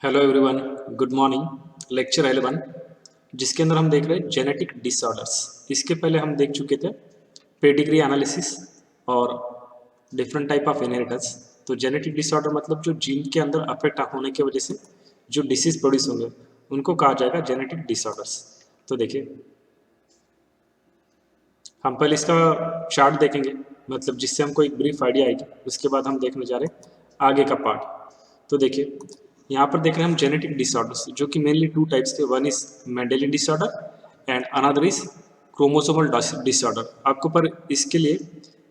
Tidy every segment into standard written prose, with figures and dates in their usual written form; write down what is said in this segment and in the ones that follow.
Hello everyone, good morning. Lecture 11 जिसके अंदर हम देख रहे हैं जेनेटिक डिसऑर्डर्स। इसके पहले हम देख चुके थे पेडिग्री एनालिसिस और डिफरेंट टाइप ऑफ इनहेरिटेंस। तो जेनेटिक डिसऑर्डर मतलब जो जीन के अंदर अफेक्ट होने की वजह से जो डिसीज प्रोड्यूस होंगे उनको कहा जाएगा जेनेटिक डिसऑर्डर्स। तो देखिए, हम पहले इसका चार्ट देखेंगे, मतलब जिससे हमको एक ब्रीफ आइडिया आएगी। उसके बाद हम देखने जा रहे हैं आगे का पार्ट। तो देखिए, यहाँ पर देख रहे हैं हम जेनेटिक डिसऑर्डर्स, जो कि मेनली टू टाइप्स के। One is Mendelian disorder and another is chromosomal disorder. आपको पर इसके लिए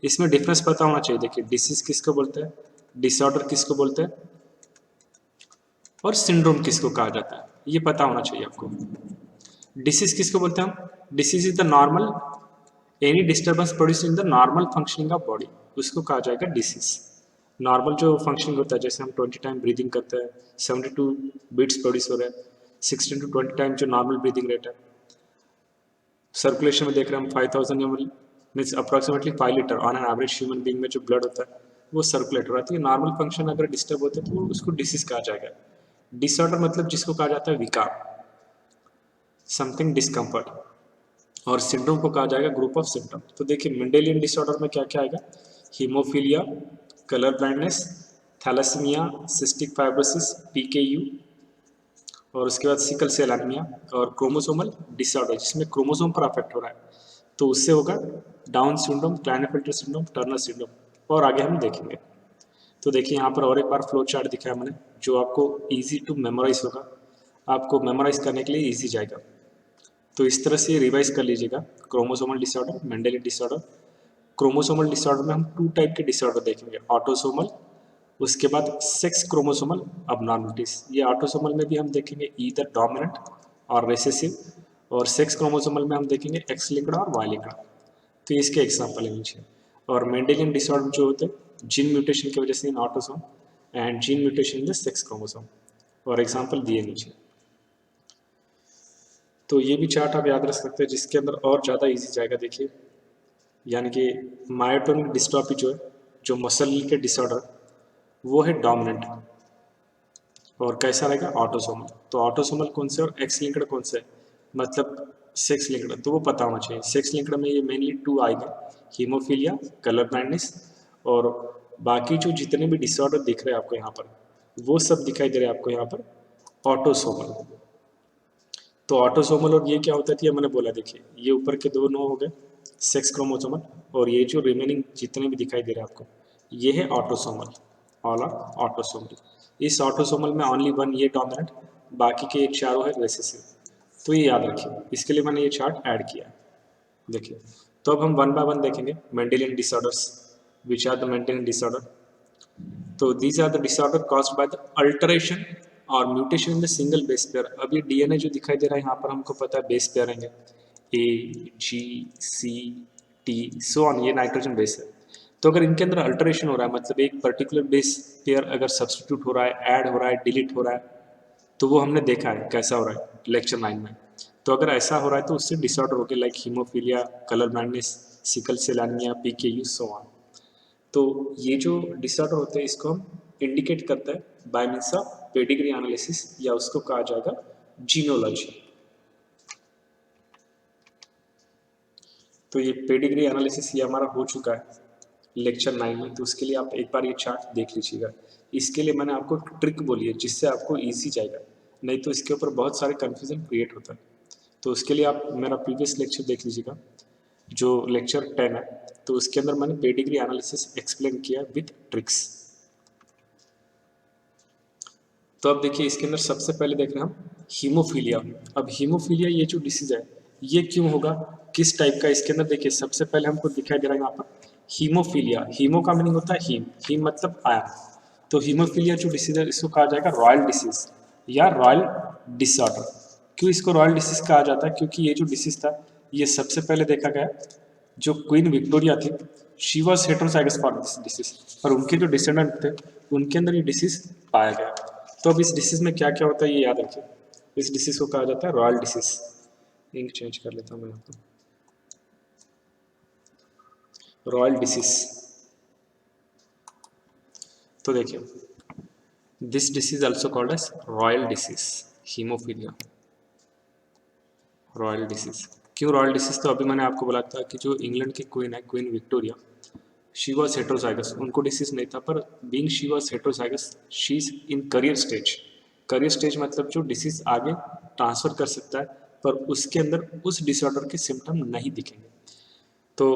इसमें डिफरेंस पता होना चाहिए। देखिए, डिसीज किसको बोलते हैं, डिसऑर्डर किसको बोलते हैं, और सिंड्रोम किसको कहा जाता है, ये पता होना चाहिए आपको। डिसीज किसको बोलते हैं हम? Disease is the normal any disturbance produce in the normal functioning of body, उसको कहा जाएगा डिसीज। नॉर्मल जो फंक्शनिंग होता है, जैसे हम 20 टाइम ब्रीदिंग करते हैं, 72 बीट्स प्रोड्यूस हो रहे हैं, 16 टू 20 टाइम जो नॉर्मल ब्रीदिंग रेट है। सर्कुलेशन में देख रहे हैं हम 5000 ml means approximately 5 litre on an average human being में जो ब्लड होता है वो सर्कुलेट हो रहा है। तो ये नॉर्मल फंक्शन अगर डिस्टर्ब होते हैं तो उसको डिसीज कहा जाएगा। डिसऑर्डर मतलब जिसको कहा जाता है विकार, समथिंग डिस्कम्फर्ट। और सिंड्रोम को कहा जाएगा ग्रुप ऑफ सिम्टम। तो देखिए, मेंडेलियन डिसऑर्डर में क्या क्या आएगा? Haemophilia, colour blindness, thalassaemia, cystic fibrosis, PKU, और उसके बाद सिकल सेल एनीमिया और क्रोमोसोमल डिसऑर्डर जिसमें क्रोमोसोम पर अफेक्ट हो रहा है, तो उससे होगा Down syndrome, Klinefelter syndrome, Turner syndrome, और आगे हम देखेंगे। तो देखिए, यहाँ पर और एक बार फ्लो चार्ट दिखाया मैंने, जो आपको इजी टू मेमोराइज होगा, आपको मेमोराइज करने के लिए इजी जाएगा। तो इस तरह से रिवाइज कर लीजिएगा। Chromosomal disorder, Mendelian disorder. Chromosomal disorder में हम टू टाइप के डिसऑर्डर देखेंगे, ऑटोसोमल, उसके बाद सेक्स क्रोमोसोमल अबनॉर्मलिटीज। ये ऑटोसोमल में भी हम देखेंगे ईदर डोमिनेंट और रिसेसिव, और सेक्स क्रोमोसोमल में हम देखेंगे एक्स लिंक्ड और वाई लिंक्ड। तो इसके एग्जाम्पल है नीचे। और मेंडेलियन डिसऑर्डर जो होते हैं जीन म्यूटेशन की वजह से in autosome and gene mutation in the sex chromosome, और एग्जाम्पल दिए नीचे। तो ये भी चार्ट आप याद रख सकते हैं, जिसके अंदर और ज़्यादा इजी जाएगा। देखिए, यानी कि मायोटोनिक डिस्ट्रॉफी जो है, जो मसल के डिसऑर्डर, वो है डोमिनेंट। और कैसा रहेगा? ऑटोसोमल। तो ऑटोसोमल कौन से और एक्स लिंक्ड कौन से, मतलब सेक्स लिंक्ड, तो वो पता होना चाहिए। सेक्स लिंक्ड में ये मेनली टू आएंगे, हीमोफीलिया, कलर ब्लाइंडनेस, और बाकी जो जितने भी डिसऑर्डर दिख रहे हैं आपको यहाँ पर, वो सब दिखाई दे रहे हैं आपको यहाँ पर ऑटोसोमल। तो ऑटोसोमल और ये क्या होता है, ये मैंने बोला। देखिए, ये ऊपर के दोनों हो गए सेक्स क्रोमोसोमल, और ये जो रिमेनिंग जितने भी दिखाई दे रहे हैं आपको, ये है ऑटोसोमल, ऑल आर ऑटोसोमल। इस ऑटोसोमल में ओनली वन ये डोमिनेंट, बाकी के चारों है रिसेसिव। तो ये याद रखिए, इसके लिए मैंने ये चार्ट ऐड किया है। देखिए, तो अब हम वन बाय वन देखेंगे Mendelian disorders. Which are the Mendelian disorder? तो these are the disorder caused by the alteration or mutation in the single base pair. अब ये डीएनए जो दिखाई दे रहा है यहाँ पर, हमको पता है बेस पेयर रहेंगे ए, जी, सी, टी, सो ऑन, ये नाइट्रोजन बेस है। तो अगर इनके अंदर अल्टरेशन हो रहा है, मतलब एक पर्टिकुलर बेस पेयर अगर सब्सटीट्यूट हो रहा है, ऐड हो रहा है, डिलीट हो रहा है, तो वो हमने देखा है कैसा हो रहा है लेक्चर 9 में। तो अगर ऐसा हो रहा है तो उससे डिसऑर्डर हो गया, like haemophilia, colour blindness, sickle cell anaemia, PKU, so on. तो ये जो डिसऑर्डर होते हैं इसको हम इंडिकेट करते हैं bye means of pedigree analysis, या उसको कहा जाएगा जीनोलॉजी। तो ये पेडिग्री एनालिसिस ये हमारा हो चुका है लेक्चर 9 में, तो उसके लिए आप एक बार ये चार्ट देख लीजिएगा। इसके लिए मैंने आपको ट्रिक बोली है जिससे आपको ईजी जाएगा, नहीं तो इसके ऊपर बहुत सारे कन्फ्यूजन क्रिएट होता है। तो उसके लिए आप मेरा प्रीवियस लेक्चर देख लीजिएगा, जो लेक्चर 10 है। तो उसके अंदर मैंने पेडिग्री एनालिसिस एक्सप्लेन किया विथ ट्रिक्स। तो अब देखिए, इसके अंदर सबसे पहले देख रहे हैं हम हीमोफीलिया। अब हीमोफीलिया ये जो डिसीज है, ये क्यों होगा, किस टाइप का? इसके अंदर देखिए, सबसे पहले हमको दिखाई दे रहा है यहाँ पर हीमोफीलिया। हीमो का मीनिंग होता है हीम, हीम मतलब आयरन। तो हीमोफीलिया जो डिसीज है, इसको कहा जाएगा रॉयल डिसीज या रॉयल डिसऑर्डर। क्यों इसको रॉयल डिसीज कहा जाता है? क्योंकि ये जो डिसीज था, ये सबसे पहले देखा गया जो क्वीन विक्टोरिया थी, she was heterozygous for this disease, और उनके जो डिसेंडेंट थे उनके अंदर ये डिसीज पाया गया। तो अब इस डिसीज में क्या क्या होता है ये याद रखिए। इस डिसीज को कहा जाता है रॉयल डिसीज। इंक चेंज कर लेता हूँ मैं यहाँ पर। Royal disease. तो देखिए, this disease also called as royal disease, haemophilia, royal disease. क्यों रॉयल डिसीज? तो अभी मैंने आपको बोला था कि जो इंग्लैंड की क्वीन है, queen Victoria, she was heterozygous, उनको डिसीज नहीं था, पर being she was heterozygous she is in career stage. Career stage मतलब जो डिसीज आगे ट्रांसफर कर सकता है, पर उसके अंदर उस डिसऑर्डर के सिम्टम नहीं दिखेंगे। तो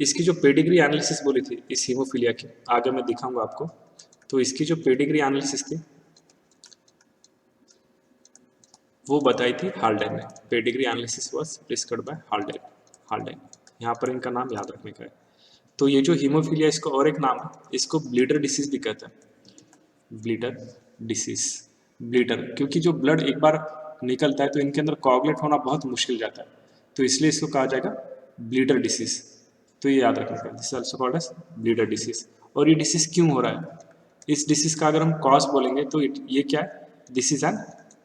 इसकी जो पेडिग्री एनालिसिस बोली थी इस हीमोफीलिया की, आगे मैं दिखाऊंगा आपको। तो इसकी जो पेडिग्री एनालिसिस थी वो बताई थी हाल्डेन ने। Pedigree analysis was discussed bye Haldane. Haldane, यहाँ पर इनका नाम याद रखने का है। तो ये जो हीमोफीलिया, इसको और एक नाम है, इसको ब्लीडर डिसीज भी कहते हैं। ब्लीडर डिसीज, ब्लीडर, क्योंकि जो ब्लड एक बार निकलता है तो इनके अंदर कोआगुलेट होना बहुत मुश्किल जाता है, तो इसलिए इसको कहा जाएगा ब्लीडर डिसीज। तो ये याद रखने का, this also called as bleeder disease. और ये डिसीज क्यों हो रहा है? इस डिसीज का अगर हम कॉज बोलेंगे तो ये क्या है? This is N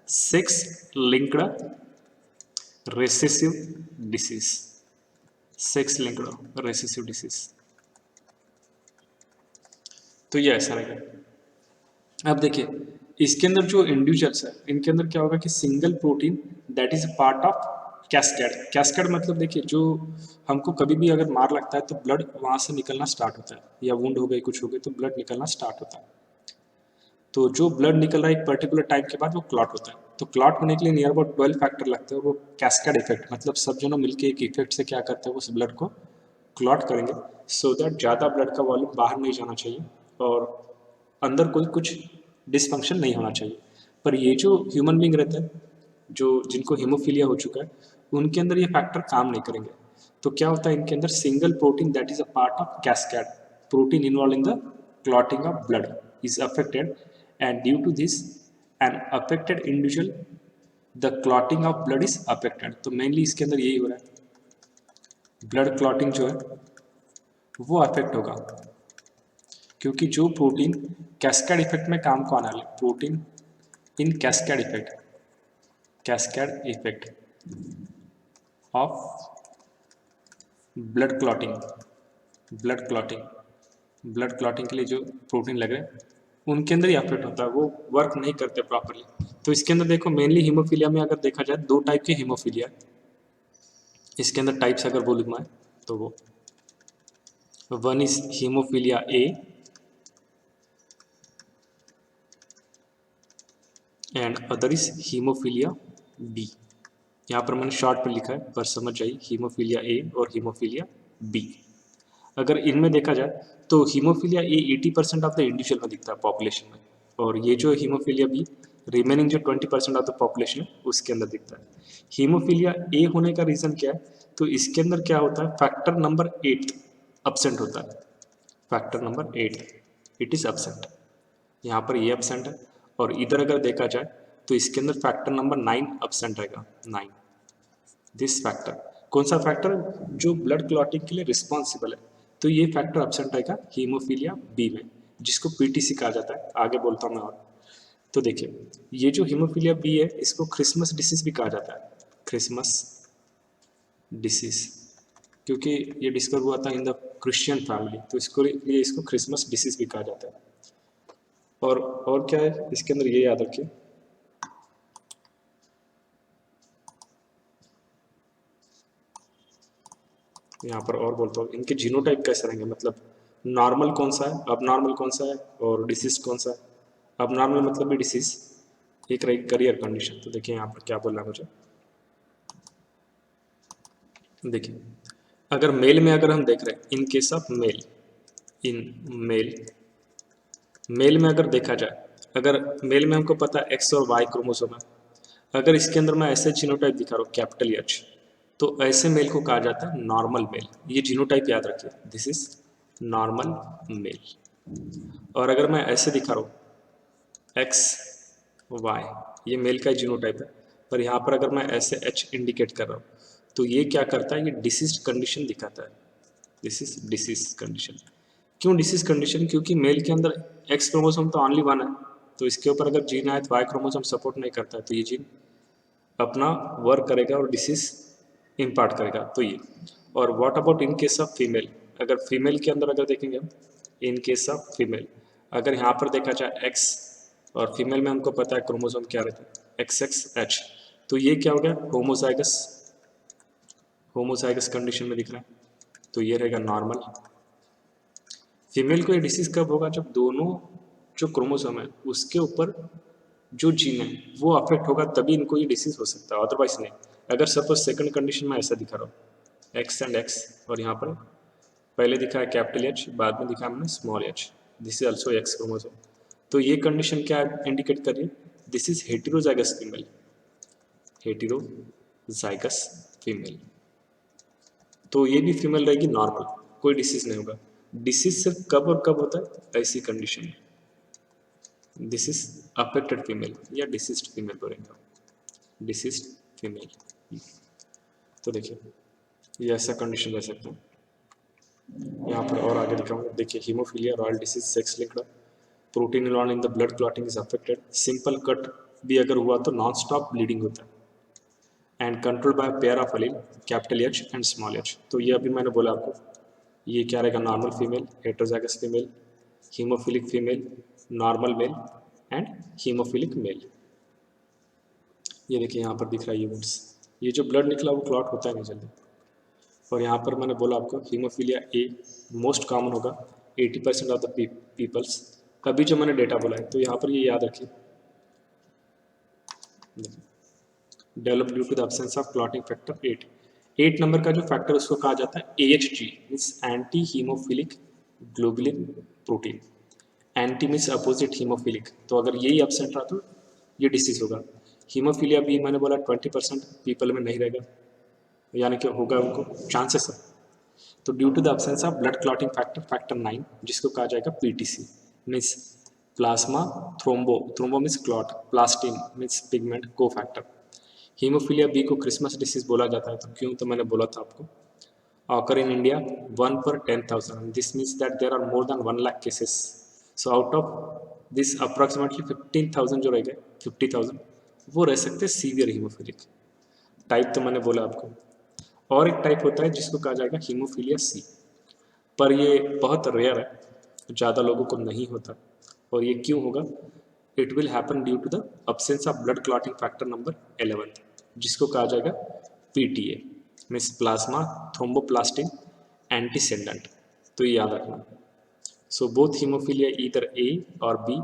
sex linked recessive disease, sex linked recessive disease. तो ये ऐसा रहेगा। अब देखिए इसके अंदर जो इंडिविजुअल्स है, इनके अंदर क्या होगा कि single protein that is part of cascade. Cascade मतलब देखिए, जो हमको कभी भी अगर मार लगता है तो ब्लड वहां से निकलना स्टार्ट होता है, या वुंड हो गई, कुछ हो गई, तो ब्लड निकलना स्टार्ट होता है। तो जो ब्लड निकल रहा है एक पर्टिकुलर टाइम के बाद वो क्लॉट होता है। तो क्लॉट होने के लिए नियर अबाउट 12 फैक्टर लगते हैं, वो कैस्केड इफेक्ट, मतलब सब जनों मिलकर एक इफेक्ट से क्या करते हैं, उस ब्लड को क्लॉट करेंगे, सो दैट ज़्यादा ब्लड का वॉल्यूम बाहर नहीं जाना चाहिए और अंदर कोई कुछ डिसफंक्शन नहीं होना चाहिए। पर ये जो ह्यूमन बींग रहते हैं, जो जिनको हीमोफीलिया हो चुका है, उनके अंदर ये फैक्टर काम नहीं करेंगे। तो क्या होता है, इनके अंदर single protein that is a part of cascade, protein involve in the clotting of blood is affected, and due to this an affected individual the clotting of blood is affected। तो मेनली इसके अंदर यही हो रहा है, blood clotting जो है वो अफेक्ट होगा, क्योंकि जो प्रोटीन कैस्केड इफेक्ट में काम को आने वाले protein in cascade effect, cascade effect of blood clotting, blood clotting, blood clotting के लिए जो प्रोटीन लग रहे हैं उनके अंदर ही अफेक्ट होता है, वो वर्क नहीं करते प्रॉपरली। तो इसके अंदर देखो मेनली हीमोफीलिया में अगर देखा जाए दो टाइप के हीमोफीलिया है। इसके अंदर टाइप्स अगर बोलूँ मैं तो वो one is haemophilia A and other is haemophilia B. यहाँ पर मैंने शॉर्ट पर लिखा है, पर समझ जाइए, हीमोफीलिया ए और हीमोफीलिया बी। अगर इनमें देखा जाए तो haemophilia A 80% of the individual में दिखता है पॉपुलेशन में, और ये जो हीमोफीलिया बी रिमेनिंग जो 20% ऑफ द पॉपुलेशन है उसके अंदर दिखता है। हीमोफीलिया ए होने का रीज़न क्या है? तो इसके अंदर क्या होता है, फैक्टर नंबर 8 एब्सेंट होता है। Factor number 8 it is absent, यहाँ पर ये एब्सेंट है। और इधर अगर देखा जाए तो इसके अंदर फैक्टर नंबर 9 एब्सेंट रहेगा, 9। दिस फैक्टर, कौन सा फैक्टर? जो ब्लड क्लॉटिंग के लिए रिस्पॉन्सिबल है, तो ये फैक्टर एब्सेंट रहेगा हीमोफीलिया बी में, जिसको पीटीसी कहा जाता है। आगे बोलता हूँ मैं और। तो देखिए ये जो हीमोफीलिया बी है इसको क्रिसमस डिसीज भी कहा जाता है, क्रिसमस डिसीज, क्योंकि ये डिस्कवर हुआ था इन द क्रिश्चियन फैमिली, तो इसको लिए इसको क्रिसमस डिसीज भी कहा जाता है। और क्या है इसके अंदर, ये याद रखिए, यहाँ पर और बोलता हूँ इनके जीनोटाइप कैसे रहेंगे, मतलब नॉर्मल कौन सा है, अब नॉर्मल कौन सा है, और डिसीज कौन सा है। अब नॉर्मल मतलब भी डिसीज, एक रही करियर कंडीशन। तो देखिए यहाँ पर क्या बोलना है मुझे, देखिए अगर मेल में अगर हम देख रहे हैं, in case of male, in male, male में अगर देखा जाए, अगर मेल में हमको पता है एक्स और वाई क्रोमोसोम है, अगर इसके अंदर मैं ऐसे जीनोटाइप दिखा रहा हूँ कैपिटल एच, तो ऐसे मेल को कहा जाता है नॉर्मल मेल। ये जीनोटाइप याद रखिए, दिस इज नॉर्मल मेल। और अगर मैं ऐसे दिखा रहा हूँ एक्स वाई, ये मेल का जीनोटाइप है, पर यहाँ पर अगर मैं ऐसे एच इंडिकेट कर रहा हूँ तो ये क्या करता है, ये डिसीज कंडीशन दिखाता है। This is disease condition. क्यों डिसीज कंडीशन? क्योंकि मेल के अंदर एक्स क्रोमोसोम तो ओनली वन है, तो इसके ऊपर अगर जीन आए तो वाई क्रोमोसोम सपोर्ट नहीं करता है, तो ये जीन अपना वर्क करेगा और डिसीज इम्पार्ट करेगा, तो ये। और what about in case of female, अगर फीमेल के अंदर अगर देखेंगे हम, इन केस ऑफ फीमेल, अगर यहाँ पर देखा जाए एक्स और फीमेल में हमको पता है क्रोमोसोम क्या रहता है, XXH। तो ये क्या हो गया, होमोजाइगस, होमोजाइगस कंडीशन में दिख रहा है, तो ये रहेगा नॉर्मल। फीमेल को ये डिसीज कब होगा, जब दोनों जो क्रोमोसोम है उसके ऊपर जो जीन है वो अफेक्ट होगा, तभी इनको ये डिसीज हो सकता है, अदरवाइज नहीं। अगर सपोज सेकंड कंडीशन में ऐसा दिखा रहा हो एक्स एंड एक्स, और यहाँ पर पहले दिखा है कैपिटल एच, बाद में दिखा हमने small H, this is also x chromosome, तो ये कंडीशन क्या इंडिकेट कर रही है, this is heterozygous female, heterozygous female. तो ये भी फीमेल रहेगी नॉर्मल, कोई डिसीज नहीं होगा। डिसीज सिर्फ कब और कब होता है, ऐसी कंडीशन में, दिस इज अफेक्टेड फीमेल या डिसीज्ड फीमेल बोलेंगे, डिसीज्ड फीमेल। तो देखिए ये ऐसा कंडीशन रह सकता है। यहाँ पर और आगे दिखाऊंगा, देखिए haemophilia, royal disease, sex linked, protein in the blood clotting is affected, simple cut भी अगर हुआ तो नॉन स्टॉप ब्लीडिंग होता है, and control by pair of allele capital H and small H. तो ये अभी मैंने बोला आपको, ये क्या रहेगा, normal female, heterozygous female, haemophilic female, normal male and haemophilic male. ये देखिए यहाँ पर दिख रहा है ये वुंड्स, ये जो ब्लड निकला वो क्लॉट होता है नहीं जल्दी। और यहाँ पर मैंने बोला आपको हीमोफीलिया ए मोस्ट कॉमन होगा 80% ऑफ द पीपल्स। अभी जो मैंने डेटा बोला है तो यहाँ पर ये याद रखिए, develop due to the absence of clotting factor 8। 8 नंबर का जो फैक्टर उसको कहा जाता है AHG, means anti haemophilic globulin protein. Anti means opposite haemophilic, तो अगर यही एब्सेंट रहा तो ये डिसीज होगा। हीमोफीलिया भी मैंने बोला 20% पीपल में नहीं रहेगा, यानी कि होगा उनको चांसेस है। तो due to the absence of blood clotting factor, factor 9, जिसको कहा जाएगा PTC, means plasma thrombo, thrombo means clot, plastin means pigment को फैक्टर। हीमोफीलिया बी को क्रिसमस डिसीज बोला जाता है, तो क्यों, तो मैंने बोला था आपको, occur in India 1 per 10,000. This means that there are more than 1 lakh cases. So out of this approximately 15,000 जो रह गए 50,000 वो रह सकते हैं सीवियर हीमोफिलिक टाइप, तो मैंने बोला आपको। और एक टाइप होता है जिसको कहा जाएगा हीमोफीलिया सी, पर ये बहुत रेयर है, ज़्यादा लोगों को नहीं होता। और ये क्यों होगा, it will happen due to the absence of blood clotting factor number 11, जिसको कहा जाएगा PTA, means plasma thromboplastin antecedent. तो ये याद रखना। So both haemophilia either A और B,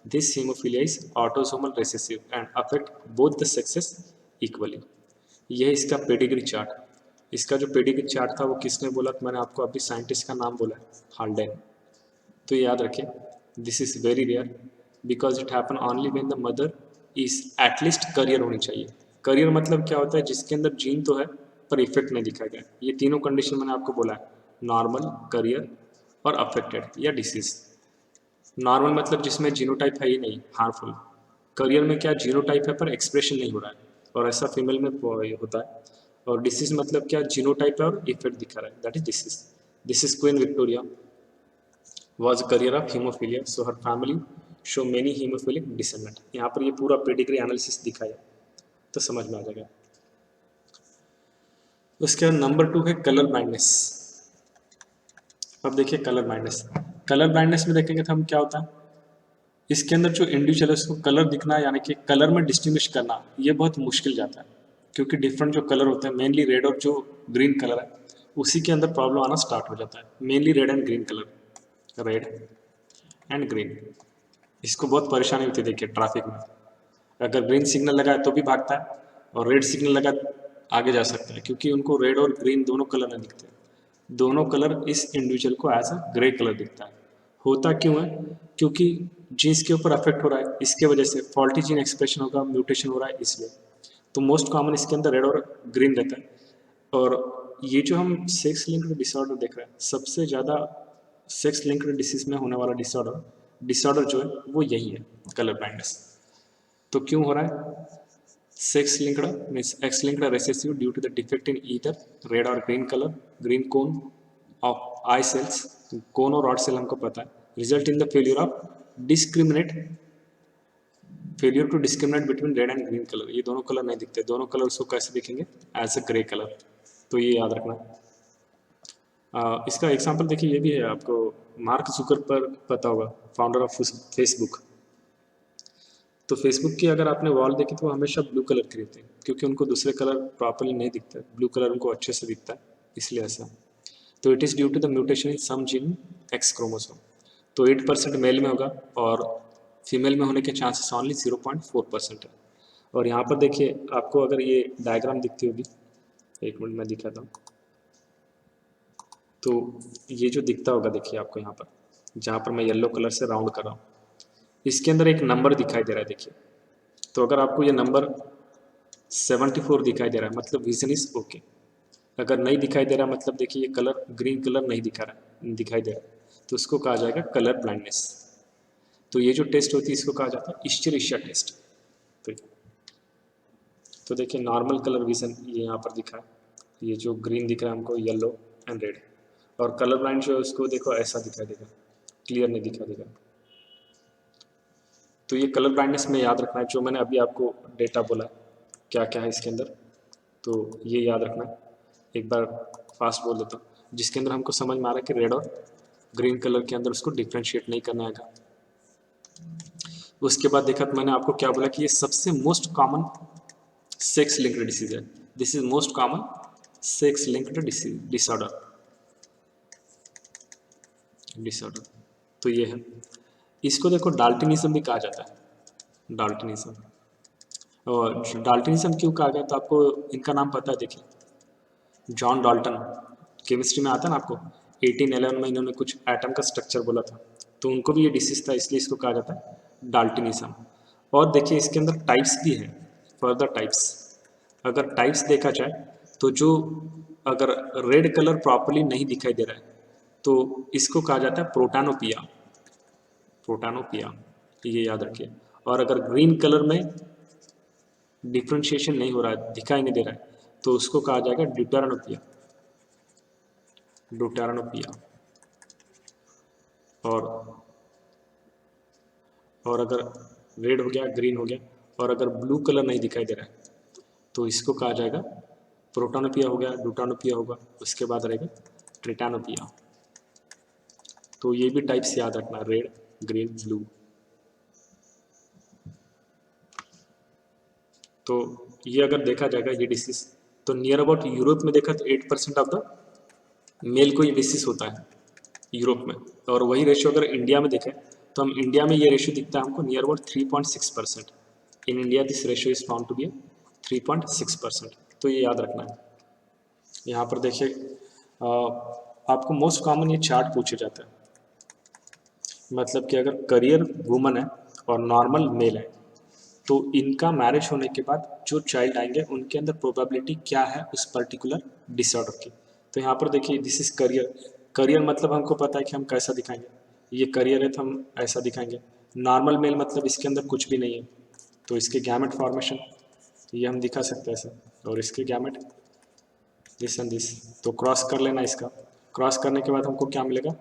this haemophilia is autosomal recessive and affect both the sexes equally. यह इसका पेडिग्री चार्ट, इसका जो पेडिग्री चार्ट था वो किसने बोला, तो मैंने आपको अभी साइंटिस्ट का नाम बोला है, हाल्डेन। तो याद रखें, this is very rare because it happen only when the mother is at least carrier होनी चाहिए। करियर मतलब क्या होता है, जिसके अंदर जीन तो है पर इफेक्ट नहीं दिखा गया। ये तीनों कंडीशन मैंने आपको बोला है, नॉर्मल, करियर और अफेक्टेड या डिसीज। नॉर्मल मतलब जिसमें जीनोटाइप है ही नहीं, हार्मफुल। करियर में क्या जीनोटाइप है पर एक्सप्रेशन नहीं हो रहा है, और ऐसा फीमेल में होता है। और डिसीज मतलब क्या, जीनोटाइप है और इफेक्ट दिखा रहा है, that is disease. This is queen Victoria was a career of hemophilia, so her family show many hemophilic descendant। यहाँ पर ये पूरा पेडिग्री एनालिसिस दिखाया तो समझ में आ जाएगा। उसके बाद नंबर 2 है कलर ब्लाइंडनेस। अब देखिए कलर ब्लाइंडनेस, कलर ब्लाइंडनेस में देखेंगे तो हम क्या होता है, इसके अंदर जो इंडिविजुअल है उसको कलर दिखना, यानी कि कलर में डिस्टिंग्विश करना, ये बहुत मुश्किल जाता है, क्योंकि डिफरेंट जो कलर होते हैं, मेनली रेड और जो ग्रीन कलर है, उसी के अंदर प्रॉब्लम आना स्टार्ट हो जाता है। Mainly red and green colour, red and green, इसको बहुत परेशानी होती है। देखिए ट्रैफिक में अगर ग्रीन सिग्नल लगा है तो भी भागता है, और रेड सिग्नल लगा आगे जा सकता है, क्योंकि उनको रेड और ग्रीन दोनों कलर नहीं दिखते। दोनों कलर इस इंडिविजुअल को एज अ ग्रे कलर दिखता है। होता क्यों है, क्योंकि जीन्स के ऊपर अफेक्ट हो रहा है, इसके वजह से फॉल्टी जीन एक्सप्रेशन होगा, म्यूटेशन हो रहा है इसलिए। तो मोस्ट कॉमन इसके अंदर रेड और ग्रीन रहता है। और ये जो हम सेक्स लिंक्ड डिसऑर्डर देख रहे हैं, सबसे ज़्यादा सेक्स लिंक्ड डिसीज में होने वाला डिसऑर्डर जो है वो यही है, कलर ब्लाइंडनेस। तो क्यों हो रहा है, sex linked means X linked recessive due to the defect in either red or green colour, green cone of eye cells, cone और रॉड सेल हमको पता है, result in the failure of discriminate, failure to discriminate between red and green colour. ये दोनों colour नहीं दिखते, दोनों colour उसको कैसे दिखेंगे, एज अ ग्रे कलर। तो ये याद रखना। इसका एग्जाम्पल देखिए, ये भी है आपको, मार्क जुकर पर पता होगा, फाउंडर ऑफ फेसबुक। तो फेसबुक की अगर आपने वॉल देखी तो वो हमेशा ब्लू कलर की रहती है, क्योंकि उनको दूसरे कलर प्रॉपरली नहीं दिखता है, ब्लू कलर उनको अच्छे से दिखता है, इसलिए ऐसा। तो it is due to the mutation in some gene X chromosome. तो 8% मेल में होगा और फीमेल में होने के चांसेस ओनली 0.4% है। और यहाँ पर देखिए आपको अगर ये डायग्राम दिखती होगी, एक मिनट मैं दिखाता हूँ। तो ये जो दिखता होगा देखिए आपको यहाँ पर, जहाँ पर मैं येलो कलर से राउंड कर रहा हूँ, इसके अंदर एक नंबर दिखाई दे रहा है देखिए। तो अगर आपको ये नंबर 74 दिखाई दे रहा है मतलब विजन इज ओके। अगर नहीं दिखाई दे रहा मतलब देखिए ये कलर ग्रीन कलर नहीं दिखाई दे रहा, तो उसको कहा जाएगा कलर ब्लाइंडनेस। तो ये जो टेस्ट होती है इसको कहा जाता है इश्चरिशिया टेस्ट। तो देखिए नॉर्मल कलर विजन ये यहाँ पर दिखा है, ये जो ग्रीन दिख रहा है हमको, येलो एंड रेड। और कलर ब्लाइंड जो है उसको देखो ऐसा दिखाई देगा, क्लियर नहीं दिखाई देगा। तो ये कलर ब्लाइंडनेस में याद रखना है, जो मैंने अभी आपको डेटा बोला क्या क्या है इसके अंदर, तो ये याद रखना है। एक बार फास्ट बोल देता हूँ, जिसके अंदर हमको समझ में आ रहा है कि रेड और ग्रीन कलर के अंदर उसको डिफ्रेंशिएट नहीं करना है। उसके बाद देखा तो मैंने आपको क्या बोला कि ये सबसे most common sex linked disease है। This is most common sex linked disorder. तो ये है, इसको देखो डाल्टनिज्म भी कहा जाता है, डाल्टनिज्म। और डाल्टनिज्म क्यों कहा गया तो आपको इनका नाम पता है, देखिए जॉन डाल्टन, केमिस्ट्री में आता है ना आपको, 1811 में इन्होंने कुछ एटम का स्ट्रक्चर बोला था, तो उनको भी ये डिसीज था, इसलिए इसको कहा जाता है डाल्टनिज्म। और देखिए इसके अंदर टाइप्स भी है, फर्दर टाइप्स। अगर टाइप्स देखा जाए तो जो अगर रेड कलर प्रॉपरली नहीं दिखाई दे रहा है तो इसको कहा जाता है प्रोटानोपिया, प्रोटानोपिया, ये याद रखिए। और अगर ग्रीन कलर में डिफ्रेंशिएशन नहीं हो रहा है, दिखाई नहीं दे रहा है, तो उसको कहा जाएगा ड्यूटेरानोपिया, ड्यूटेरानोपिया। और अगर रेड हो गया, ग्रीन हो गया, और अगर ब्लू कलर नहीं दिखाई दे रहा है तो इसको कहा जाएगा प्रोटानोपिया हो गया, ड्यूटानोपिया होगा, उसके बाद रहेगा ट्रिटानोपिया। तो ये भी टाइप्स याद रखना, रेड ग्रीन ब्लू। तो ये अगर देखा जाएगा ये डिसीज, तो नियर अबाउट यूरोप में देखा तो 8% ऑफ द मेल को ये डिसीज होता है यूरोप में। और वही रेशियो अगर इंडिया में देखें तो हम इंडिया में ये रेशियो दिखता है हमको near about 3.6%। In India this ratio is found to be 3.6%। तो ये याद रखना है। यहाँ पर देखिए आपको मोस्ट कॉमन ये चार्ट पूछे जाता है, मतलब कि अगर करियर वुमन है और नॉर्मल मेल है तो इनका मैरिज होने के बाद जो चाइल्ड आएंगे उनके अंदर प्रोबेबिलिटी क्या है उस पर्टिकुलर डिसऑर्डर की। तो यहाँ पर देखिए दिस इज करियर। करियर मतलब हमको पता है कि हम कैसा दिखाएंगे, ये करियर है तो हम ऐसा दिखाएंगे। नॉर्मल मेल मतलब इसके अंदर कुछ भी नहीं है, तो इसके गैमेट फॉर्मेशन ये हम दिखा सकते हैं ऐसे, और इसके गैमेट दिस एंड दिस। तो क्रॉस कर लेना इसका, क्रॉस करने के बाद हमको क्या मिलेगा,